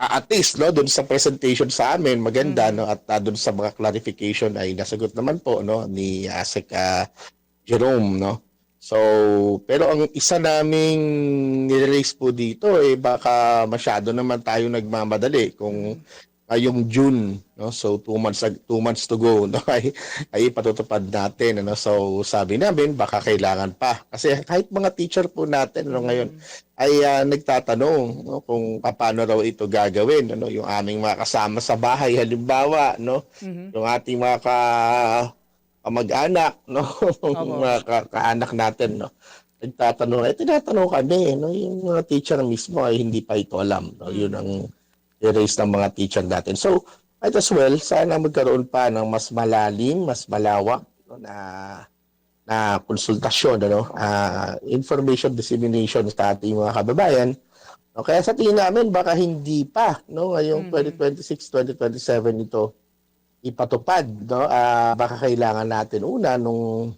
at least doon sa presentation sa amin maganda at doon sa mga clarification ay nasagot naman po ni ASEC Jerome, so pero ang isa naming nirelease po dito baka masyado naman tayo nagmamadali kung ngayong June, so 2 months to go ay patutupad natin, so sabi namin baka kailangan pa kasi kahit mga teacher po natin ngayon ay nagtatanong kung paano raw ito gagawin, yung aming mga kasama sa bahay halimbawa, yung ating mga kamag-anak, mga kaanak natin, tinatanong kami, yung mga teacher mismo ay hindi pa ito alam, yun ang i-raise ng mga teacher natin. So, might as well, sana magkaroon pa ng mas malalim, mas malawak na konsultasyon, information dissemination sa ating mga kababayan. Kaya sa tingin namin, baka hindi pa, ngayong 2026, 2027 ito ipatupad. Baka kailangan natin una nung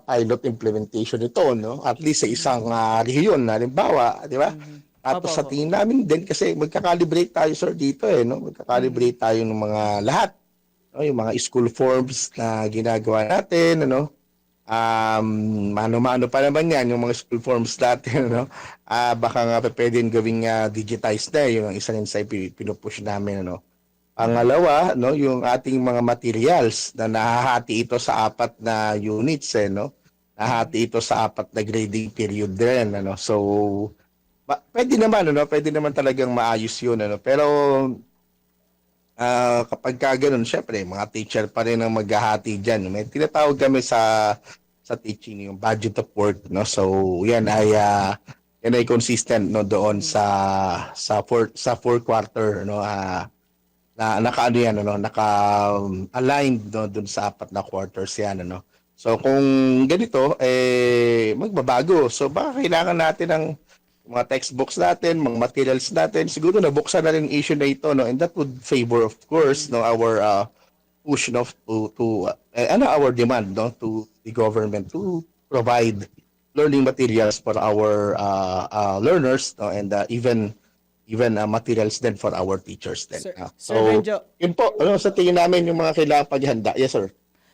pilot implementation nito, at least sa isang rehiyon, halimbawa, di ba? Tapos sa tingin namin din kasi magka-calibrate tayo sir dito magka-calibrate tayo ng mga lahat, yung mga school forms na ginagawa natin, mano-mano pa naman yan yung mga school forms natin, baka nga pwedeng gawing digitized na yung isang insight pinupush namin, Pangalawa, yung ating mga materials na nahahati ito sa 4 na units, nahahati ito sa 4 na grading period din, so Pwede naman, ano, pwede naman talagang maayos yun, ano. Pero kapag ka ganun, syempre, mga teacher pa rin ang maghahati dyan. May tinatawag kami sa teaching yung budget of work, no. So yan ay consistent, no, doon sa fourth quarter, no, na naka-ano yan, ano, naka-aligned, no, doon sa 4 na quarters yan, ano. So kung ganito magbabago. So baka kailangan natin ng mga textbooks natin, mga materials natin. Siguro nabuksan na rin yung issue na ito, no, and that would favor, of course, no, our push, no, to our demand, no, to the government to provide learning materials for our learners, no, and even materials then for our teachers then. Sir Benjo. Yun po, ano, sa tingin namin yung mga kailangan paghahanda. Yes, sir.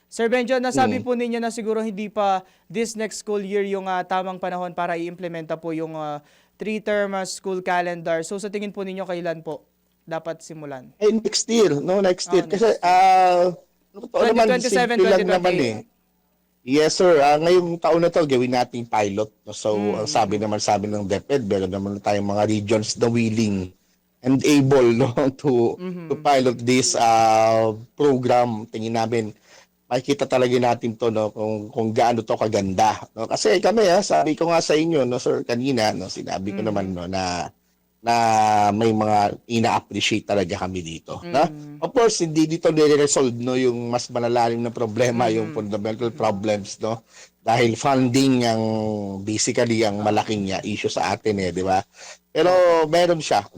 Sir Benjo, nasabi po ninyo na siguro hindi pa this next school year yung tamang panahon para i-implementa po yung 3-term school calendar. So sa tingin po ninyo kailan po dapat simulan? Next year, no, next year. Kasi totoo naman, 2027, simple lang 2028. naman eh. Yes, sir. Ngayong taon na to, gawin nating pilot. No? So, ang sabi ng DepEd, meron naman tayong mga regions na willing and able, no, to pilot this program. Tingin namin, makikita talaga natin to, no, kung gaano to kaganda, no? Kasi kami, sabi ko nga sa inyo, no, sir, kanina, no, sinabi ko naman, no, na may mga ina-appreciate talaga kami dito, no? Of course, hindi dito nire-resolve, no, yung mas malalalim na problema, yung fundamental problems, no, dahil funding ang basically ang malaking issue sa atin, di ba? Pero meron siyang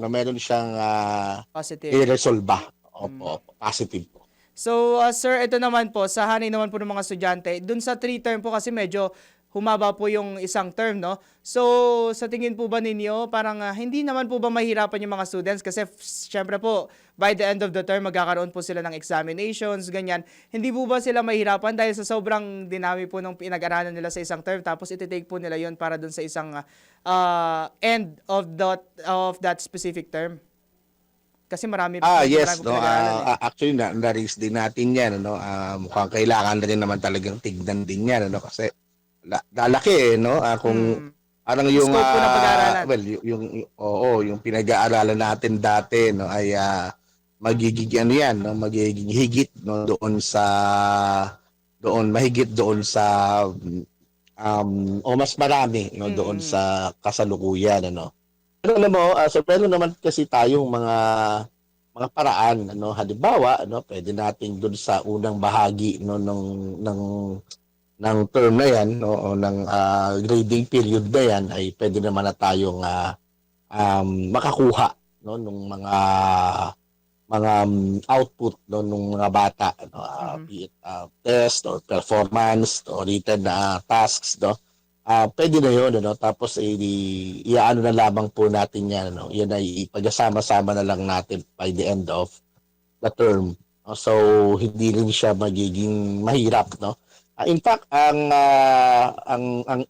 Positive. i-resolve ba? Opo, positive po. So, sir, ito naman po, sa hanay naman po ng mga estudyante, dun sa 3-term po kasi medyo humaba po yung isang term, no? So, sa tingin po ba ninyo, parang hindi naman po ba mahirapan yung mga students? Kasi, syempre po, by the end of the term, magkakaroon po sila ng examinations, ganyan. Hindi po ba sila mahirapan dahil sa sobrang dinami po ng pinag-aralan nila sa isang term, tapos iti-take po nila yon para dun sa isang end of that specific term? Kasi marami yes, no. pinag-aaralan Actually na-raise din natin 'yan, no. Mukhang kailangan na rin naman talagang tignan din 'yan, no, kasi lalaki, no. Kung parang yung scope po ng pag-aaralan. well, yung pinag-aaralan natin dati, no, ay magiging ano 'yan, no, magiging higit, no, mahigit doon sa o mas marami, no, doon sa kasalukuyan, ano. Pero alam mo, meron naman kasi tayong mga paraan, ano, halimbawa, ano, pwede nating doon sa unang bahagi, no, ng term na yan, no, o ng grading period na yan, ay pwede naman na tayong makakuha, no, nung mga output, no, nung mga bata, no, be it test or performance or written tasks, no. Pwede na yun, ano? Tapos iaano na lamang po natin yan, ano? Yan ay ipagsama-sama na lang natin by the end of the term, no? So hindi rin siya magiging mahirap, no? In fact, ang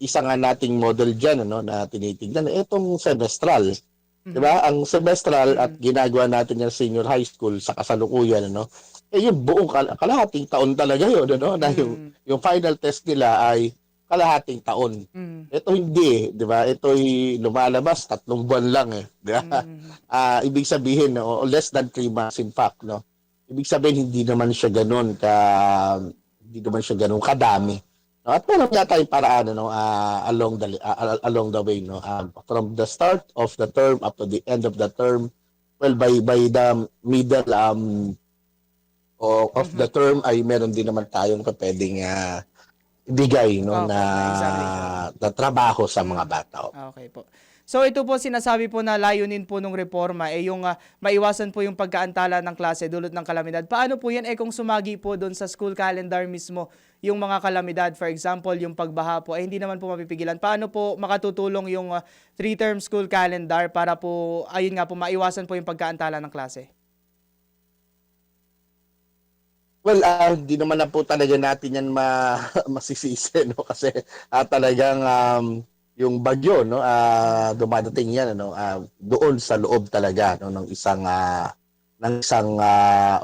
isa nga nating model diyan, ano, na tinitingnan, itong semestral, 'di ba? Ang semestral at ginagawa natin yung senior high school sa kasalukuyan, ano? Yung buong kalahating taon talaga yun, ano? Na yung final test nila ay kalahating taon. Ito hindi, 'di ba? Ito ay lumalabas 3 buwan lang, di ba? Ibig sabihin, no, less than 3 months in fact, no. Ibig sabihin hindi naman siya ganoon kadami. No? At meron nga tayong paraan, no, along the way, no. From the start of the term up to the end of the term, well, by the middle of the term ay meron din naman tayong pwedeng bigay, no, na trabaho sa mga bata. Okay po. So ito po sinasabi po na layunin po ng reforma yung maiwasan po yung pagkaantala ng klase dulot ng kalamidad. Paano po yan kung sumagi po doon sa school calendar mismo yung mga kalamidad, for example, yung pagbaha po hindi naman po mapipigilan. Paano po makatutulong yung 3-term school calendar para po ayun nga po maiwasan po yung pagkaantala ng klase? Well, hindi naman na po talaga natin yan masisisi, no, kasi talagang yung bagyo, no, dumadating yan, ano, doon sa loob talaga, no, ng isang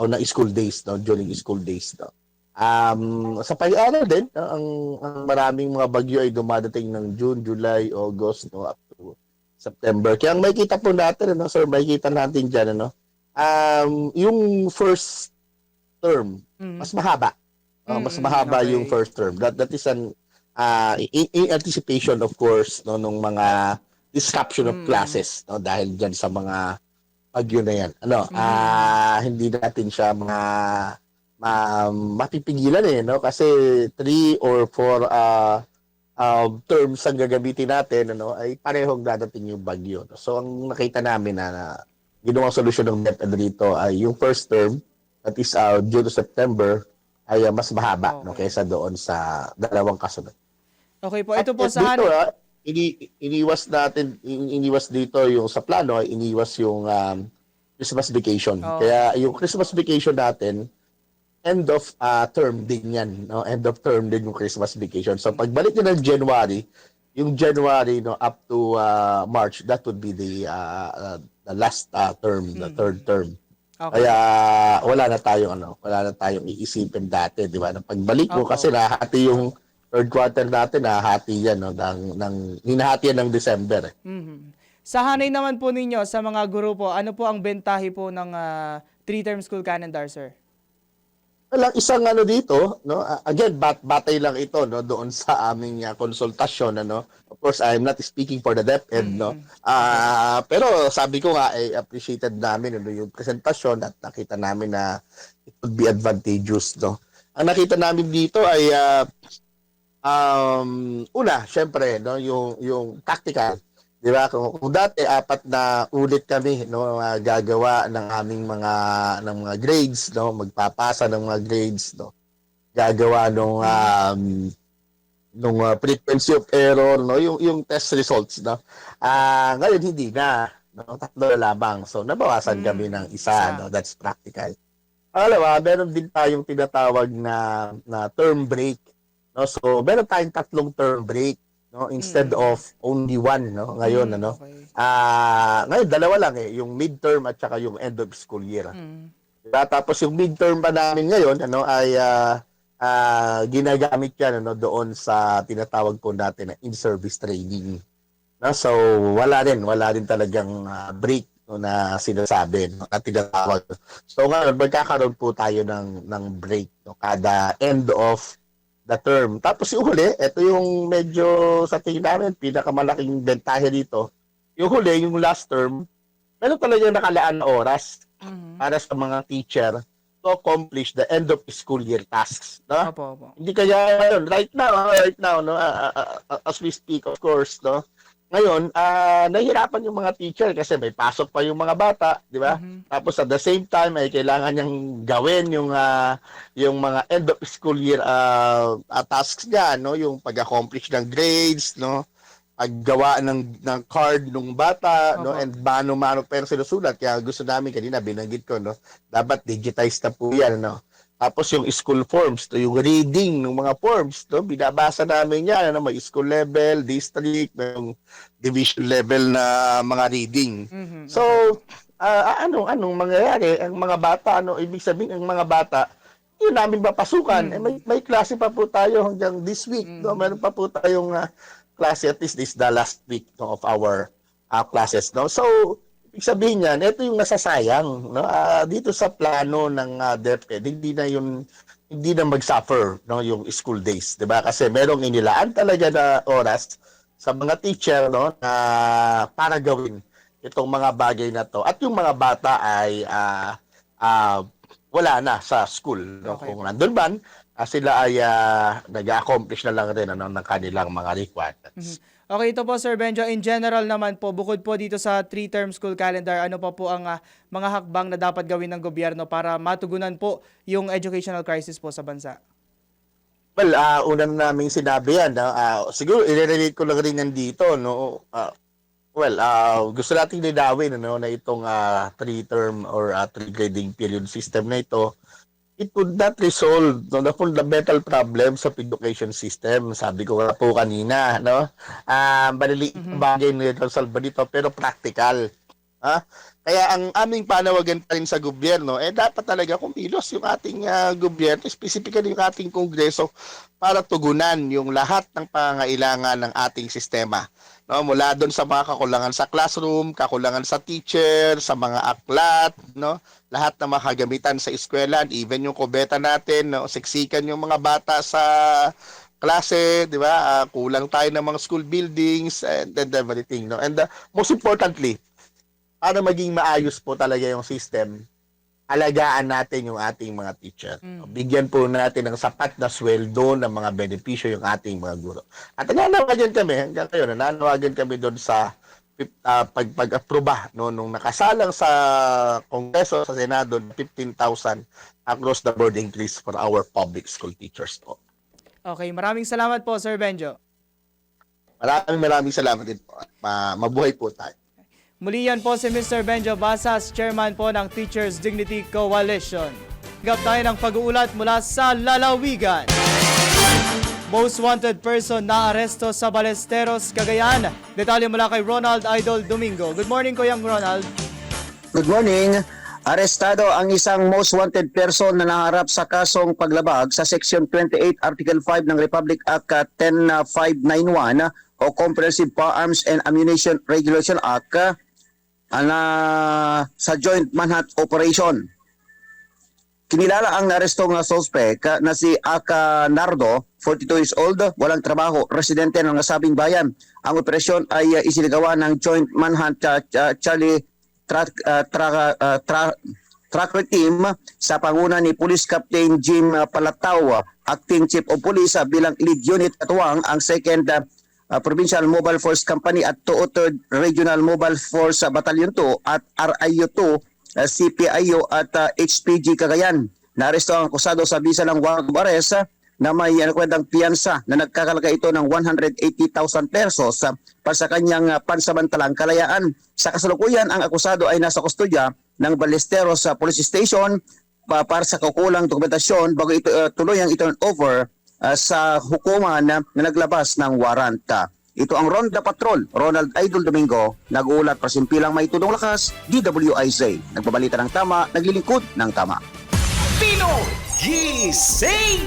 o ng school days, no, during school days, no. Sa pag-aaral din, no, ang maraming mga bagyo ay dumadating ng June, July, August, no, up to September. Kaya ang makikita po natin, ano, sir, makikita natin dyan, ano, yung first term, mas mahaba. Mas mahaba okay. yung first term. That is an in anticipation, of course, no, nung mga disruption of classes, no, dahil dyan sa mga pagyo na yan. Ano, hindi natin siya mapipigilan no, kasi 3 or 4 terms ang gagamitin natin, ano, ay parehong dadating yung bagyo. So, ang nakita namin na ginawang solusyon ng DepEd dito ay yung first term, that is June to September, ay mas mahaba, no, kaysa doon sa dalawang kasunod. Okay po, ito po At sa dito, iniwas dito yung sa plano, ay iniwas yung Christmas vacation. Kaya yung Christmas vacation natin, end of term din yan, no? End of term din yung Christmas vacation. So pagbalik nyo ng January, yung January, no, up to March, that would be the last term, the third term. Okay. Kaya wala na tayong iisipin dati, di ba? Pagbalik mo kasi nahati yung third quarter natin, nahati yan, no, hinahati yan ng December. Sa hanay naman po ninyo, sa mga grupo, ano po ang bentahe po ng 3-term school calendar, sir? Walang isang dito, no? Again, batay lang ito, no, doon sa aming konsultasyon, ano. Of course, I'm not speaking for the DepEd, no. Pero sabi ko nga, appreciated namin, no, yung presentasyon at nakita namin na it would be advantageous, no. Ang nakita namin dito ay una, syempre, no, yung tactical. Di ba? Kung dati 4 na ulit kami, no, gagawa ng aming mga grades, no, magpapasa ng mga grades, no. Gagawa nung frequency of error, no, yung test results, no. Ngayon hindi na, no, 3 na lamang. So nabawasan kami ng isa, no, that's practical. Pangalawa, meron din tayong tinatawag na term break, no. So meron tayong 3 term break, no, instead of only 1, no, ngayon, ano. Ngayon 2 lang yung midterm at saka yung end of school year. Diba? Tapos yung midterm pa namin ngayon, ano, ay ginagamit yan, ano, doon sa tinatawag po natin na in-service training. No? So wala din talagang break, no, na sinasabi, no, na tinatawag. So ngayon magkakaroon po tayo ng break, no, kada end of the term. Tapos yung huli, ito yung medyo sa tingin namin, pinakamalaking bentahe dito. Yung huli, yung last term, meron talagang nakalaan na oras para sa mga teacher to accomplish the end of school year tasks. No? Opo. Hindi kaya ngayon, right now, no, as we speak, of course, no, ngayon, nahihirapan yung mga teacher kasi may pasok pa yung mga bata, di ba? Tapos at the same time, ay kailangan niyang gawin yung mga end of school year tasks niya, no? Yung pag-accomplish ng grades, no? Paggawa ng card ng bata, no? And mano-mano pero sinusulat. Kaya gusto namin kanina, binanggit ko, no? Dapat digitized na po yan, no? Tapos yung school forms, to yung reading ng mga forms, no, binabasa namin yan, ano, may school level, district, may division level na mga reading. So, anong mangyayari? Ang mga bata, ibig sabihin, ang mga bata, yun namin papasukan. May klase pa po tayo hanggang this week. No? Meron pa po tayong klase, at least this is the last week, no, of our classes. No? So, ibig sabihin niyan, ito yung nasasayang, no? Dito sa plano ng DepEd, hindi na mag-suffer, no, yung school days, 'di ba? Kasi merong inilaan talaga na oras sa mga teacher, no, na para gawin itong mga bagay na to. At yung mga bata ay wala na sa school, no? Kung nandun man, sila ay nag-accomplish na lang rin, ano, ng kanilang mga requirements. Okay, ito po Sir Benjo, in general naman po, bukod po dito sa 3-term school calendar, ano pa po ang mga hakbang na dapat gawin ng gobyerno para matugunan po yung educational crisis po sa bansa? Well, una na naming sinabi yan. Siguro, i-relate ko lang rin nandito, no? Gusto nating linawin, no, na itong 3-term or 3-grading period system na ito, it would not resolve, no, the fundamental problem sa education system. Sabi ko nga po kanina, no? Maliliit na bagay na resolve dito, pero practical. Ha? Kaya ang aming panawagan pa rin sa gobyerno, dapat talaga kumilos yung ating gobyerno, specifically yung ating kongreso, para tugunan yung lahat ng pangangailangan ng ating sistema. No, mula doon sa mga kakulangan sa classroom, kakulangan sa teacher, sa mga aklat, no, lahat na makagamitan sa eskwela, even yung kubeta natin, no, siksikan yung mga bata sa klase, di ba? Kulang tayo ng mga school buildings and everything, no. And most importantly, para maging maayos po talaga yung system, alagaan natin yung ating mga teacher. Bigyan po natin ng sapat na sweldo ng mga benepisyo yung ating mga guro. At nananawagan kami, hanggang ngayon, nananawagan kami doon sa pag-aproba no, nung nakasalang sa Kongreso, sa Senado, 15,000 across the board increase for our public school teachers po. Okay, maraming salamat po, Sir Benjo. Maraming salamat din po. Mabuhay po tayo. Muli yan po si Mr. Benjo Basas, chairman po ng Teachers Dignity Coalition. Gap tayo ng pag-uulat mula sa lalawigan. Most wanted person na aresto sa Balesteros, Cagayan. Detalye mula kay Ronald Idol Domingo. Good morning, Kuyang Ronald. Good morning. Arestado ang isang most wanted person na naharap sa kasong paglabag sa Section 28 Article 5 ng Republic Act 10591 o Comprehensive Firearms and Ammunition Regulation Act sa Joint Manhunt Operation. Kinilala ang narestong suspect na si Aka Nardo, 42 years old, walang trabaho, residente ng nasabing bayan. Ang operasyon ay isinagawa ng Joint Manhunt Charlie Tracker Team sa panguna ni Police Captain Jim Palatao, Acting Chief of Police, bilang lead unit katuwang ang 2nd Provincial Mobile Force Company at 3rd Regional Mobile Force Battalion 2 at RIU 2, CPIO at HPG Cagayan. Naaresto ang akusado sa bisa ng warrant of arrest na may kwentang piyansa na nagkakalaga ito ng 180,000 pesos para sa kanyang pansamantalang kalayaan. Sa kasalukuyan, ang akusado ay nasa kustodya ng Balesteros Police Station para sa kukulang dokumentasyon bago ito tuluyang i-turn over sa hukuman na naglabas ng warrant. Ito ang Ronda Patrol, Ronald Idol Domingo, nag-uulat para simpilang may tulong lakas, DWIZ. Nagbabalita ng tama, naglilingkod ng tama. Pinoy Gising!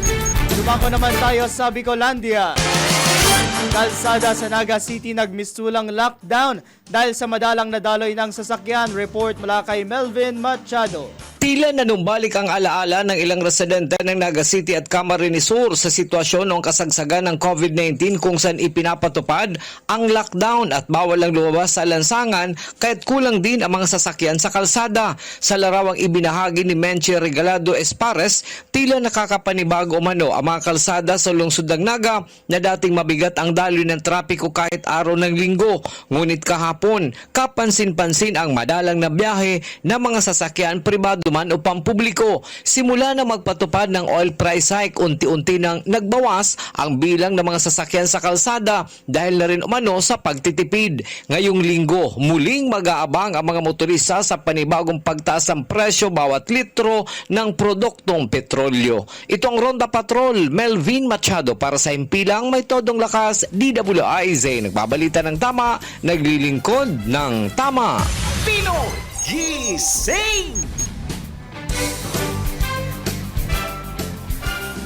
Dumako naman tayo sa Bicolandia. Kalsada sa Naga City nagmistulang lockdown dahil sa madalang nadaloy ng sasakyan. Report mula kay Melvin Machado. Tila nanumbalik ang alaala ng ilang residente ng Naga City at Camarines Sur sa sitwasyon noong kasagsagan ng COVID-19 kung saan ipinapatupad ang lockdown at bawal lang lumabas sa lansangan kahit kulang din ang mga sasakyan sa kalsada. Sa larawang ibinahagi ni Menche Regalado Espares, tila nakakapanibago umano ang mga kalsada sa lungsod ng Naga na dating mabigat ang daloy ng trapiko kahit araw ng linggo. Ngunit kahapon, kapansin-pansin ang madalang na biyahe ng mga sasakyan pribado man o pampubliko. Simula na magpatupad ng oil price hike, unti-unti nang nagbawas ang bilang ng mga sasakyan sa kalsada dahil na rin umano sa pagtitipid. Ngayong linggo, muling mag-aabang ang mga motorista sa panibagong pagtaas ng presyo bawat litro ng produktong petrolyo. Ito ang Ronda Patrol, Melvin Machado para sa Impilang May Todong Lakas, DWIZ. Nagbabalita ng tama, naglilingkod ng tama. Pinoy Gising!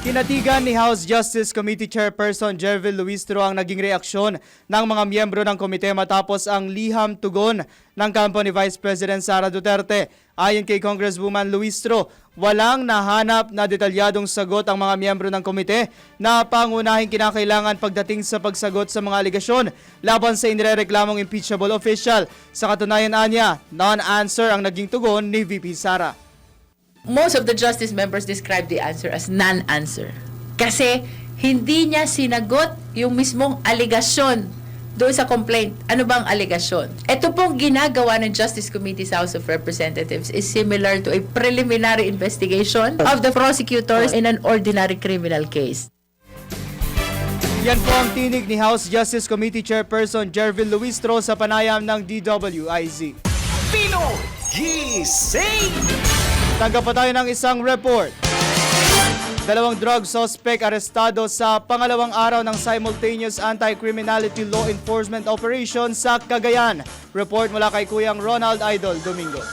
Kinatigan ni House Justice Committee Chairperson Jervil Luistro ang naging reaksyon ng mga miyembro ng komite matapos ang liham tugon ng kampo ni Vice President Sara Duterte. Ayon kay Congresswoman Luistro, walang nahanap na detalyadong sagot ang mga miyembro ng komite na pangunahing kinakailangan pagdating sa pagsagot sa mga aligasyon laban sa inirereklamong impeachable official. Sa katunayan anya, non-answer ang naging tugon ni VP Sara. Most of the justice members describe the answer as non-answer. Kasi hindi niya sinagot yung mismong aligasyon doon sa complaint. Ano bang aligasyon? Ito pong ginagawa ng Justice Committee sa House of Representatives is similar to a preliminary investigation of the prosecutors in an ordinary criminal case. Yan po ang tinig ni House Justice Committee Chairperson Jervil Luistro sa panayam ng DWIZ. Pinoy Gising! Tanggap pa tayo ng isang report. 2 drug suspect arestado sa pangalawang araw ng simultaneous anti-criminality law enforcement operation sa Cagayan. Report mula kay Kuyang Ronald Idol Domingo.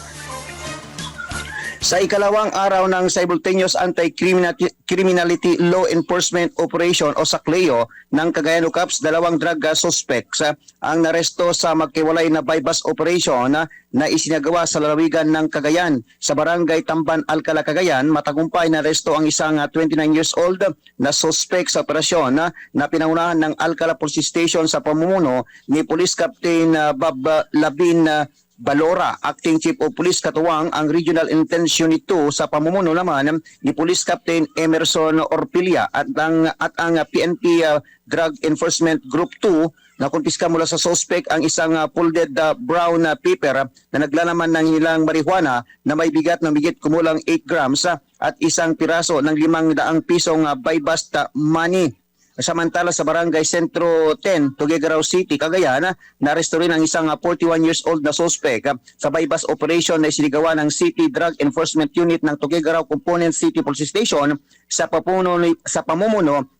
Sa ikalawang araw ng simultaneous anti-criminality law enforcement operation o SACLEO ng Cagayan Ucaps, 2 drug suspects ang naresto sa magkiwalay na bypass operation na isinagawa sa lalawigan ng Cagayan. Sa barangay Tamban, Alcala, Cagayan, matagumpay na aresto ang isang 29 years old na suspect sa operasyon na pinangunahan ng Alcala Police Station sa pamumuno ni Police Captain Bob Labin Balora, Acting Chief of Police Katuwang ang Regional Intense Unit 2 sa pamumuno naman ni Police Captain Emerson Orpilia at ang PNP Drug Enforcement Group 2 na kumpiska mula sa suspect ang isang folded brown paper na naglalaman ng ilang marijuana na may bigat na higit kumulang 8 grams at isang piraso ng 500 pisong buy-bust money. Samantala sa Barangay Sentro 10, Tuguegarao City, Cagayan, naresto rin ang isang 41 years old na suspect sa bypass operation na isinigawa ng City Drug Enforcement Unit ng Tuguegarao Component City Police Station sa pamumuno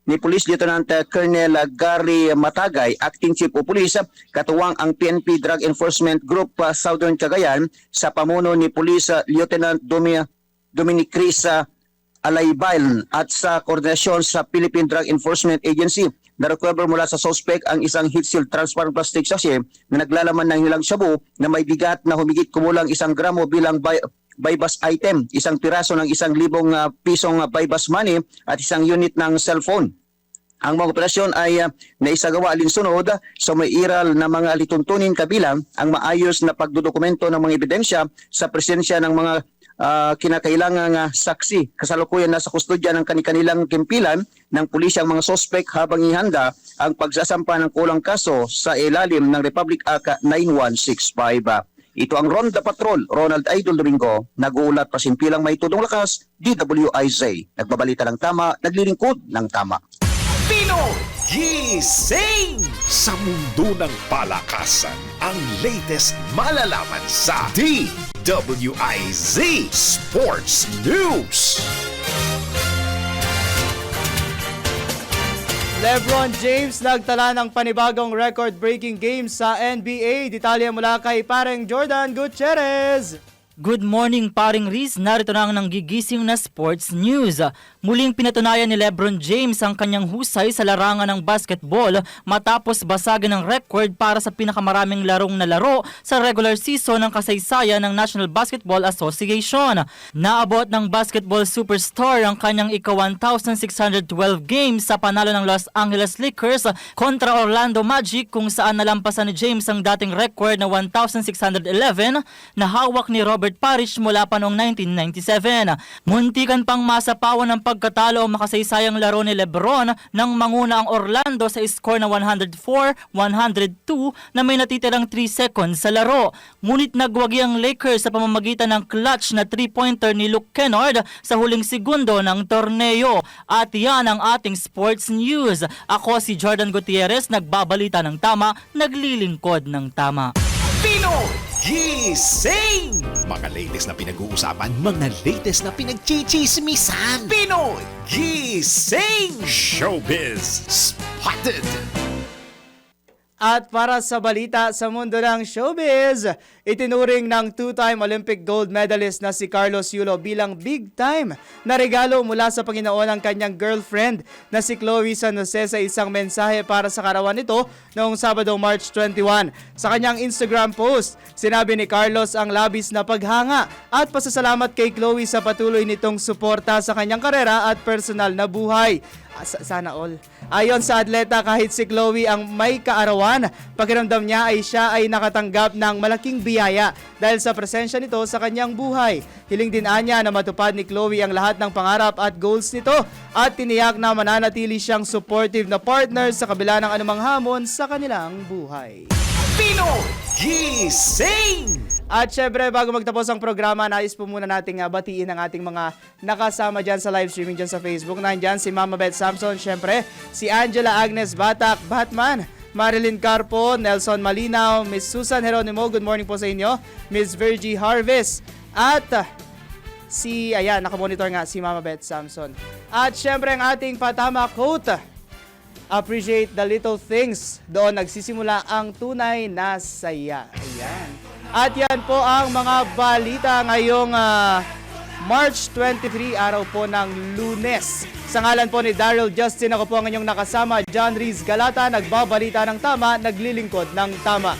ni Police Lieutenant Colonel Gary Matagay, Acting Chief of Police, katuwang ang PNP Drug Enforcement Group Southern Cagayan sa pamuno ni Police Lieutenant Dominic Chris Alaybail at sa koordinasyon sa Philippine Drug Enforcement Agency. Na-recover mula sa suspect ang isang heat seal transparent plastic sachet na naglalaman ng ilang shabu na may bigat na humigit kumulang 1 gramo bilang buy-bust item, isang piraso ng 1,000 pisong buy-bust money at isang unit ng cellphone. Ang mga operasyon ay naisagawa alinsunod sa may iral na mga lituntunin kabilang ang maayos na pagdodokumento ng mga ebidensya sa presensya ng mga kinakailangang saksi. Kasalukuyan na sa kustodya ng kanilang kimpilan ng pulisya ang mga sospek habang ihanda ang pagsasampa ng kulang kaso sa ilalim ng Republic Act 9165. Ito ang Ronda Patrol, Ronald Idol Domingo, nag-uulat pasimpilang may tudong lakas, DWIZ. Nagbabalita ng tama, naglilingkod ng tama. Pinoy Gising! Sa mundo ng palakasan, ang latest malalaman sa DWIZ Sports News. LeBron James nagtala ng panibagong record-breaking game sa NBA. Detalye mula kay pareng Jordan Gutierrez. Good morning, paring Riz. Narito na ang nanggigising na sports news. Muling pinatunayan ni LeBron James ang kanyang husay sa larangan ng basketball matapos basagin ng record para sa pinakamaraming larong nalaro sa regular season ng kasaysayan ng National Basketball Association. Naabot ng basketball superstar ang kanyang ika-1,612 games sa panalo ng Los Angeles Lakers kontra Orlando Magic, kung saan nalampasan ni James ang dating record na 1,611 na hawak ni Robert Parrish mula pa noong 1997. Muntikan pang masapawan ng pagkatalo ang makasaysayang laro ni LeBron nang manguna ang Orlando sa score na 104-102 na may natitirang 3 seconds sa laro. Ngunit nagwagi ang Lakers sa pamamagitan ng clutch na 3-pointer ni Luke Kennard sa huling segundo ng torneo. At yan ang ating sports news. Ako si Jordan Gutierrez, nagbabalita ng tama, naglilingkod ng tama. Pinoy Gising! Mga latest na pinag-uusapan, mga latest na pinagchichismisan. Pinoy Gising! Showbiz Spotted! At para sa balita sa mundo ng showbiz, itinuring ng 2-time Olympic gold medalist na si Carlos Yulo bilang big time na regalo mula sa Panginoon ang kanyang girlfriend na si Chloe San Jose sa isang mensahe para sa karawan nito noong Sabado, March 21. Sa kanyang Instagram post, sinabi ni Carlos ang labis na paghanga at pasasalamat kay Chloe sa patuloy nitong suporta sa kanyang karera at personal na buhay. Sana all. Ayon sa atleta, kahit si Chloe ang may kaarawan, pakiramdam niya ay siya ay nakatanggap ng malaking biyaya dahil sa presensya nito sa kanyang buhay. Hiling din niya na matupad ni Chloe ang lahat ng pangarap at goals nito at tiniyak na mananatili siyang supportive na partner sa kabila ng anumang hamon sa kanilang buhay. Pinoy Gising! At syempre, bago magtapos ang programa, nais po muna nating batiin ang ating mga nakasama dyan sa live streaming dyan sa Facebook. Nandyan si Mama Beth Samson, syempre, si Angela Agnes Batak, Batman, Marilyn Carpo, Nelson Malinaw, Miss Susan Heronimo, good morning po sa inyo, Miss Virgie Harvest, at nakamonitor nga si Mama Beth Samson. At syempre ang ating patama quote, appreciate the little things. Doon nagsisimula ang tunay na saya. Ayan. At yan po ang mga balita ngayong March 23, araw po ng Lunes. Sa ngalan po ni Daryl Justin, ako po ang inyong nakasama, John Riz Galata, nagbabalita ng tama, naglilingkod ng tama.